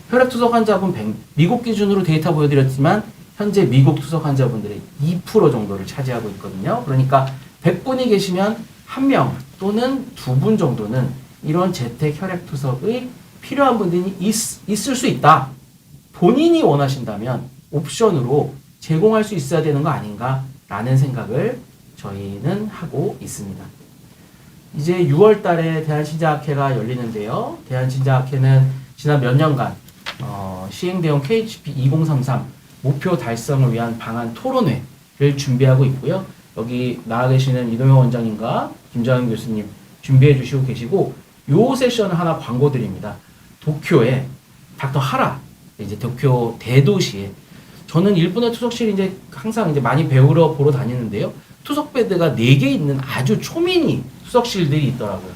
혈액투석 환자분 미국 기준으로 데이터 보여드렸지만 현재 미국 투석 환자분들의 2% 정도를 차지하고 있거든요. 그러니까 100분이 계시면 1명 또는 2분 정도는 이런 재택 혈액투석이 필요한 분들이 있을 수 있다. 본인이 원하신다면 옵션으로 제공할 수 있어야 되는 거 아닌가라는 생각을 저희는 하고 있습니다. 이제 6월 달에 대한신장학회가 열리는데요. 대한신장학회는 지난 몇 년간 시행되어 KHP 2033 목표 달성을 위한 방안 토론회를 준비하고 있고요. 여기 나와 계시는 이동영 원장님과 김정현 교수님 준비해 주시고 계시고 요 세션을 하나 광고 드립니다. 도쿄에 닥터 하라 이제 도쿄 대도시에 저는 일본의 투석실 이제 항상 이제 많이 배우러 보러 다니는데요. 투석 베드가 4개 있는 아주 초미니 투석실들이 있더라고요.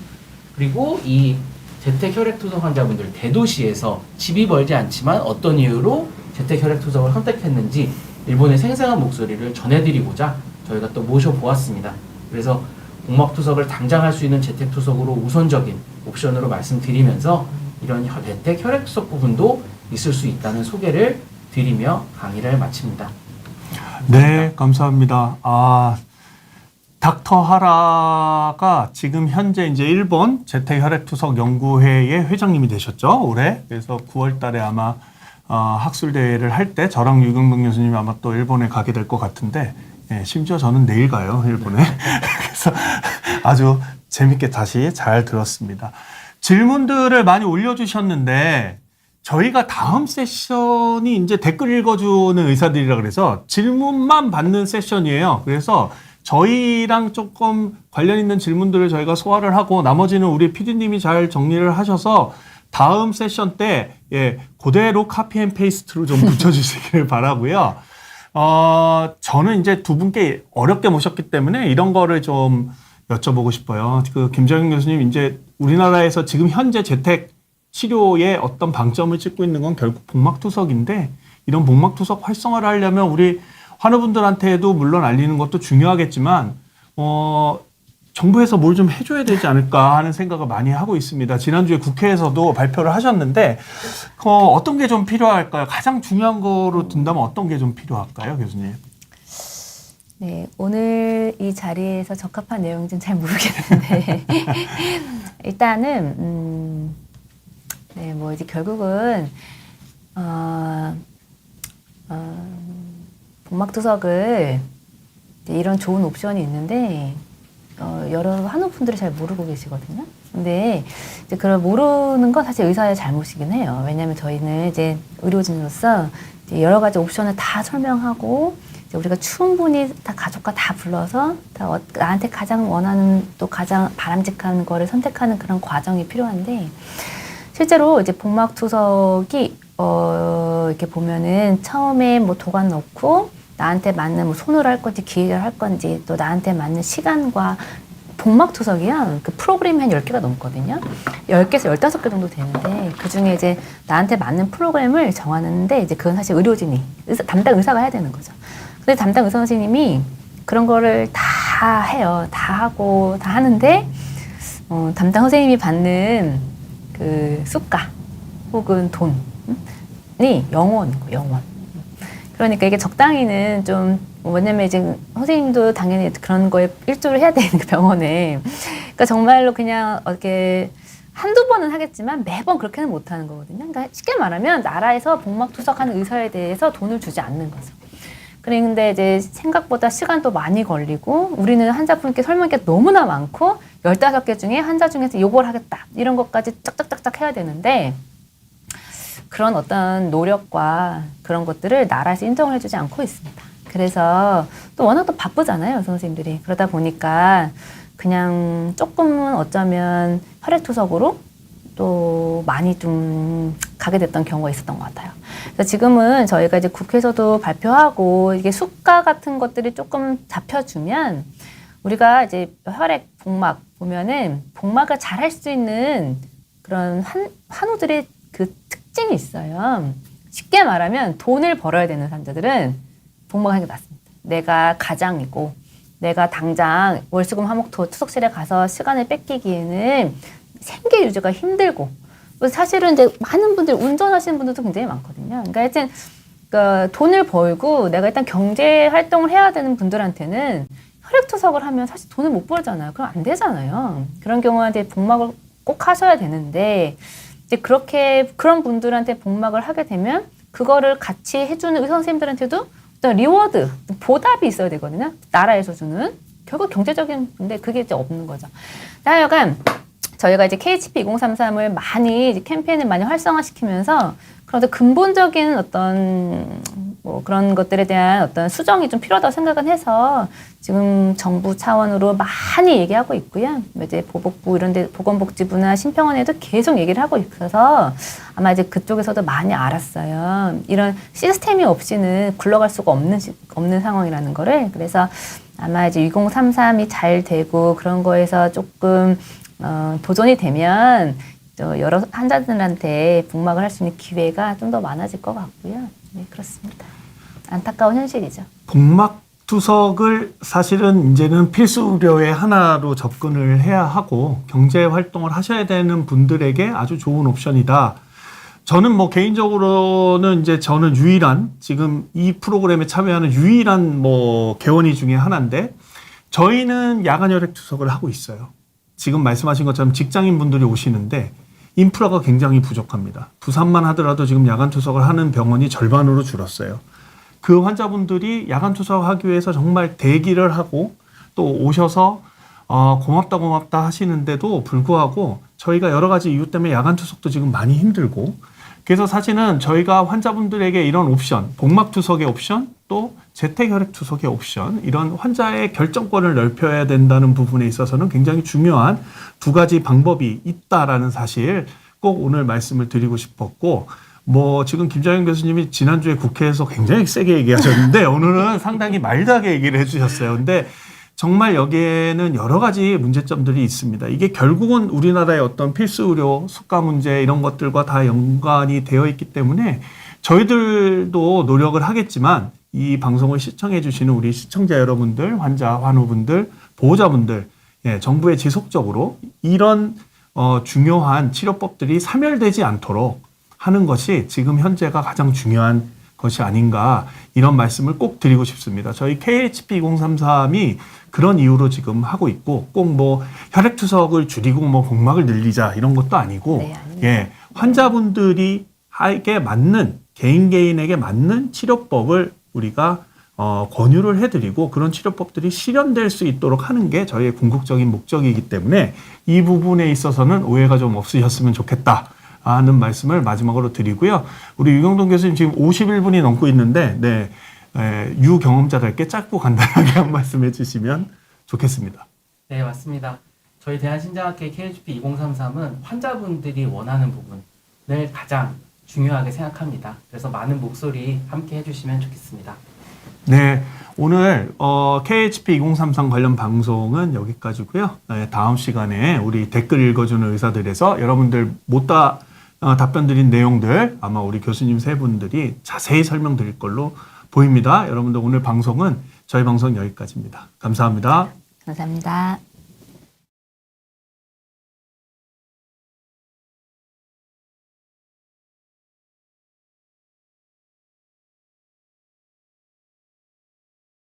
그리고 이 재택 혈액 투석 환자분들 대도시에서 집이 멀지 않지만 어떤 이유로 재택 혈액 투석을 선택했는지 일본의 생생한 목소리를 전해드리고자 저희가 또 모셔보았습니다. 그래서 복막 투석을 당장 할 수 있는 재택 투석으로 우선적인 옵션으로 말씀드리면서 이런 재택 혈액 투석 부분도 있을 수 있다는 소개를 드리며 강의를 마칩니다. 네, 감사합니다. 닥터 하라가 지금 현재 이제 일본 재택혈액투석 연구회의 회장님이 되셨죠, 올해. 그래서 9월 달에 아마 학술대회를 할 때 저랑 유경동 교수님이 아마 또 일본에 가게 될 것 같은데, 심지어 저는 내일 가요, 일본에. 그래서 아주 재밌게 다시 잘 들었습니다. 질문들을 많이 올려주셨는데, 저희가 다음 세션이 이제 댓글 읽어주는 의사들이라 그래서 질문만 받는 세션이에요. 그래서 저희랑 조금 관련 있는 질문들을 저희가 소화를 하고 나머지는 우리 PD님이 잘 정리를 하셔서 다음 세션 때 그대로 카피 앤 페이스트로 좀 붙여주시길 바라고요. 저는 이제 두 분께 어렵게 모셨기 때문에 이런 거를 좀 여쭤보고 싶어요. 그 김정현 교수님 이제 우리나라에서 지금 현재 재택 치료에 어떤 방점을 찍고 있는 건 결국 복막투석인데 이런 복막투석 활성화를 하려면 우리 환우분들한테도 물론 알리는 것도 중요하겠지만 정부에서 뭘 좀 해줘야 되지 않을까 하는 생각을 많이 하고 있습니다. 지난주에 국회에서도 발표를 하셨는데 어떤 게 좀 필요할까요? 가장 중요한 거로 든다면 어떤 게 좀 필요할까요, 교수님? 네, 오늘 이 자리에서 적합한 내용인지는 잘 모르겠는데 일단은 네, 뭐 이제 결국은 복막투석을 이런 좋은 옵션이 있는데 여러 한우분들이 잘 모르고 계시거든요. 근데 이제 그걸 모르는 건 사실 의사의 잘못이긴 해요. 왜냐하면 저희는 이제 의료진으로서 이제 여러 가지 옵션을 다 설명하고 이제 우리가 충분히 다 가족과 다 불러서 다 나한테 가장 원하는 또 가장 바람직한 거를 선택하는 그런 과정이 필요한데 실제로 이제 복막투석이 이렇게 보면은 처음에 뭐 도관 넣고 나한테 맞는 뭐 손으로 할 건지 기계로 할 건지 또 나한테 맞는 시간과 복막투석이요. 그 프로그램이 한 10개가 넘거든요. 10개에서 15개 정도 되는데 그중에 이제 나한테 맞는 프로그램을 정하는데 이제 그건 사실 의료진이 담당 의사가 해야 되는 거죠. 근데 담당 의사 선생님이 그런 거를 다 해요. 다 하고 다 하는데 담당 선생님이 받는 그 수가 혹은 돈이 영원이고 영원. 그러니까 이게 적당히는 좀 뭐냐면 이제 선생님도 당연히 그런 거에 일조를 해야 되는 그 병원에. 그러니까 정말로 그냥 이렇게 한두 번은 하겠지만 매번 그렇게는 못 하는 거거든요. 그러니까 쉽게 말하면 나라에서 복막투석하는 의사에 대해서 돈을 주지 않는 거죠. 그런데 이제 생각보다 시간도 많이 걸리고 우리는 환자분께 설명할 게 너무나 많고 15개 중에 환자 중에서 요걸 하겠다 이런 것까지 짝짝짝짝 해야 되는데 그런 어떤 노력과 그런 것들을 나라에서 인정을 해주지 않고 있습니다. 그래서 또 워낙 또 바쁘잖아요, 선생님들이. 그러다 보니까 그냥 조금은 어쩌면 혈액투석으로 또 많이 좀 가게 됐던 경우가 있었던 것 같아요. 그래서 지금은 저희가 이제 국회에서도 발표하고 이게 수가 같은 것들이 조금 잡혀주면 우리가 이제 혈액 복막 보면은 복막을 잘 할 수 있는 그런 환우들의 그 특징이 있어요. 쉽게 말하면 돈을 벌어야 되는 환자들은 복막하는 게 낫습니다. 내가 가장이고 내가 당장 월수금 화목토 투석실에 가서 시간을 뺏기기에는 생계 유지가 힘들고 사실은 이제 많은 분들 운전하시는 분들도 굉장히 많거든요. 그러니까 하여튼 돈을 벌고 내가 일단 경제 활동을 해야 되는 분들한테는 혈액투석을 하면 사실 돈을 못 벌잖아요. 그럼 안 되잖아요. 그런 경우한테 복막을 꼭 하셔야 되는데 이제 그런 분들한테 복막을 하게 되면 그거를 같이 해주는 의사 선생님들한테도 어떤 리워드, 보답이 있어야 되거든요. 나라에서 주는. 결국 경제적인 건데 그게 이제 없는 거죠. 하여간 저희가 이제 KHP 2033을 많이 이제 캠페인을 많이 활성화시키면서 그런 근본적인 어떤 뭐 그런 것들에 대한 어떤 수정이 좀 필요하다고 생각은 해서 지금 정부 차원으로 많이 얘기하고 있고요. 이제 보복부 이런데 보건복지부나 심평원에도 계속 얘기를 하고 있어서 아마 이제 그쪽에서도 많이 알았어요. 이런 시스템이 없이는 굴러갈 수가 없는 상황이라는 거를. 그래서 아마 이제 2033이 잘 되고 그런 거에서 조금 도전이 되면 또 여러 환자들한테 복막을 할 수 있는 기회가 좀 더 많아질 것 같고요. 네, 그렇습니다. 안타까운 현실이죠. 복막투석을 사실은 이제는 필수 의료의 하나로 접근을 해야 하고 경제 활동을 하셔야 되는 분들에게 아주 좋은 옵션이다. 저는 뭐 개인적으로는 이제 저는 유일한 지금 이 프로그램에 참여하는 유일한 뭐 개원이 중에 하나인데 저희는 야간 혈액 투석을 하고 있어요. 지금 말씀하신 것처럼 직장인 분들이 오시는데 인프라가 굉장히 부족합니다. 부산만 하더라도 지금 야간 투석을 하는 병원이 절반으로 줄었어요. 그 환자분들이 야간 투석하기 위해서 정말 대기를 하고 또 오셔서 고맙다 하시는데도 불구하고 저희가 여러 가지 이유 때문에 야간 투석도 지금 많이 힘들고 그래서 사실은 저희가 환자분들에게 이런 옵션, 복막 투석의 옵션 또 재택 혈액 투석의 옵션 이런 환자의 결정권을 넓혀야 된다는 부분에 있어서는 굉장히 중요한 두 가지 방법이 있다라는 사실 꼭 오늘 말씀을 드리고 싶었고 뭐 지금 김장현 교수님이 지난주에 국회에서 굉장히 세게 얘기하셨는데 오늘은 상당히 마일드하게 얘기를 해주셨어요. 근데 정말 여기에는 여러 가지 문제점들이 있습니다. 이게 결국은 우리나라의 어떤 필수 의료 수가 문제 이런 것들과 다 연관이 되어 있기 때문에 저희들도 노력을 하겠지만 이 방송을 시청해 주시는 우리 시청자 여러분들, 환자, 환우분들, 보호자분들, 정부에 지속적으로 이런 중요한 치료법들이 사멸되지 않도록 하는 것이 지금 현재가 가장 중요한 것이 아닌가 이런 말씀을 꼭 드리고 싶습니다. 저희 KHP 2033이 그런 이유로 지금 하고 있고 꼭 뭐 혈액투석을 줄이고 뭐 복막을 늘리자 이런 것도 아니고 환자분들이 에게 맞는 개인에게 맞는 치료법을 우리가 권유를 해드리고 그런 치료법들이 실현될 수 있도록 하는 게 저희의 궁극적인 목적이기 때문에 이 부분에 있어서는 오해가 좀 없으셨으면 좋겠다 하는 말씀을 마지막으로 드리고요. 우리 유경동 교수님 지금 51분이 넘고 있는데 유경험자들께 짧고 간단하게 한 말씀 해주시면 좋겠습니다. 네, 맞습니다. 저희 대한신장학회 KHP 2033은 환자분들이 원하는 부분을 가장 중요하게 생각합니다. 그래서 많은 목소리 함께 해주시면 좋겠습니다. 네, 오늘 KHP 2033 관련 방송은 여기까지고요. 네, 다음 시간에 우리 댓글 읽어주는 의사들에서 여러분들 못다 답변 드린 내용들 아마 우리 교수님 세 분들이 자세히 설명드릴 걸로 보입니다. 여러분들 오늘 방송은 저희 방송 여기까지입니다. 감사합니다. 감사합니다.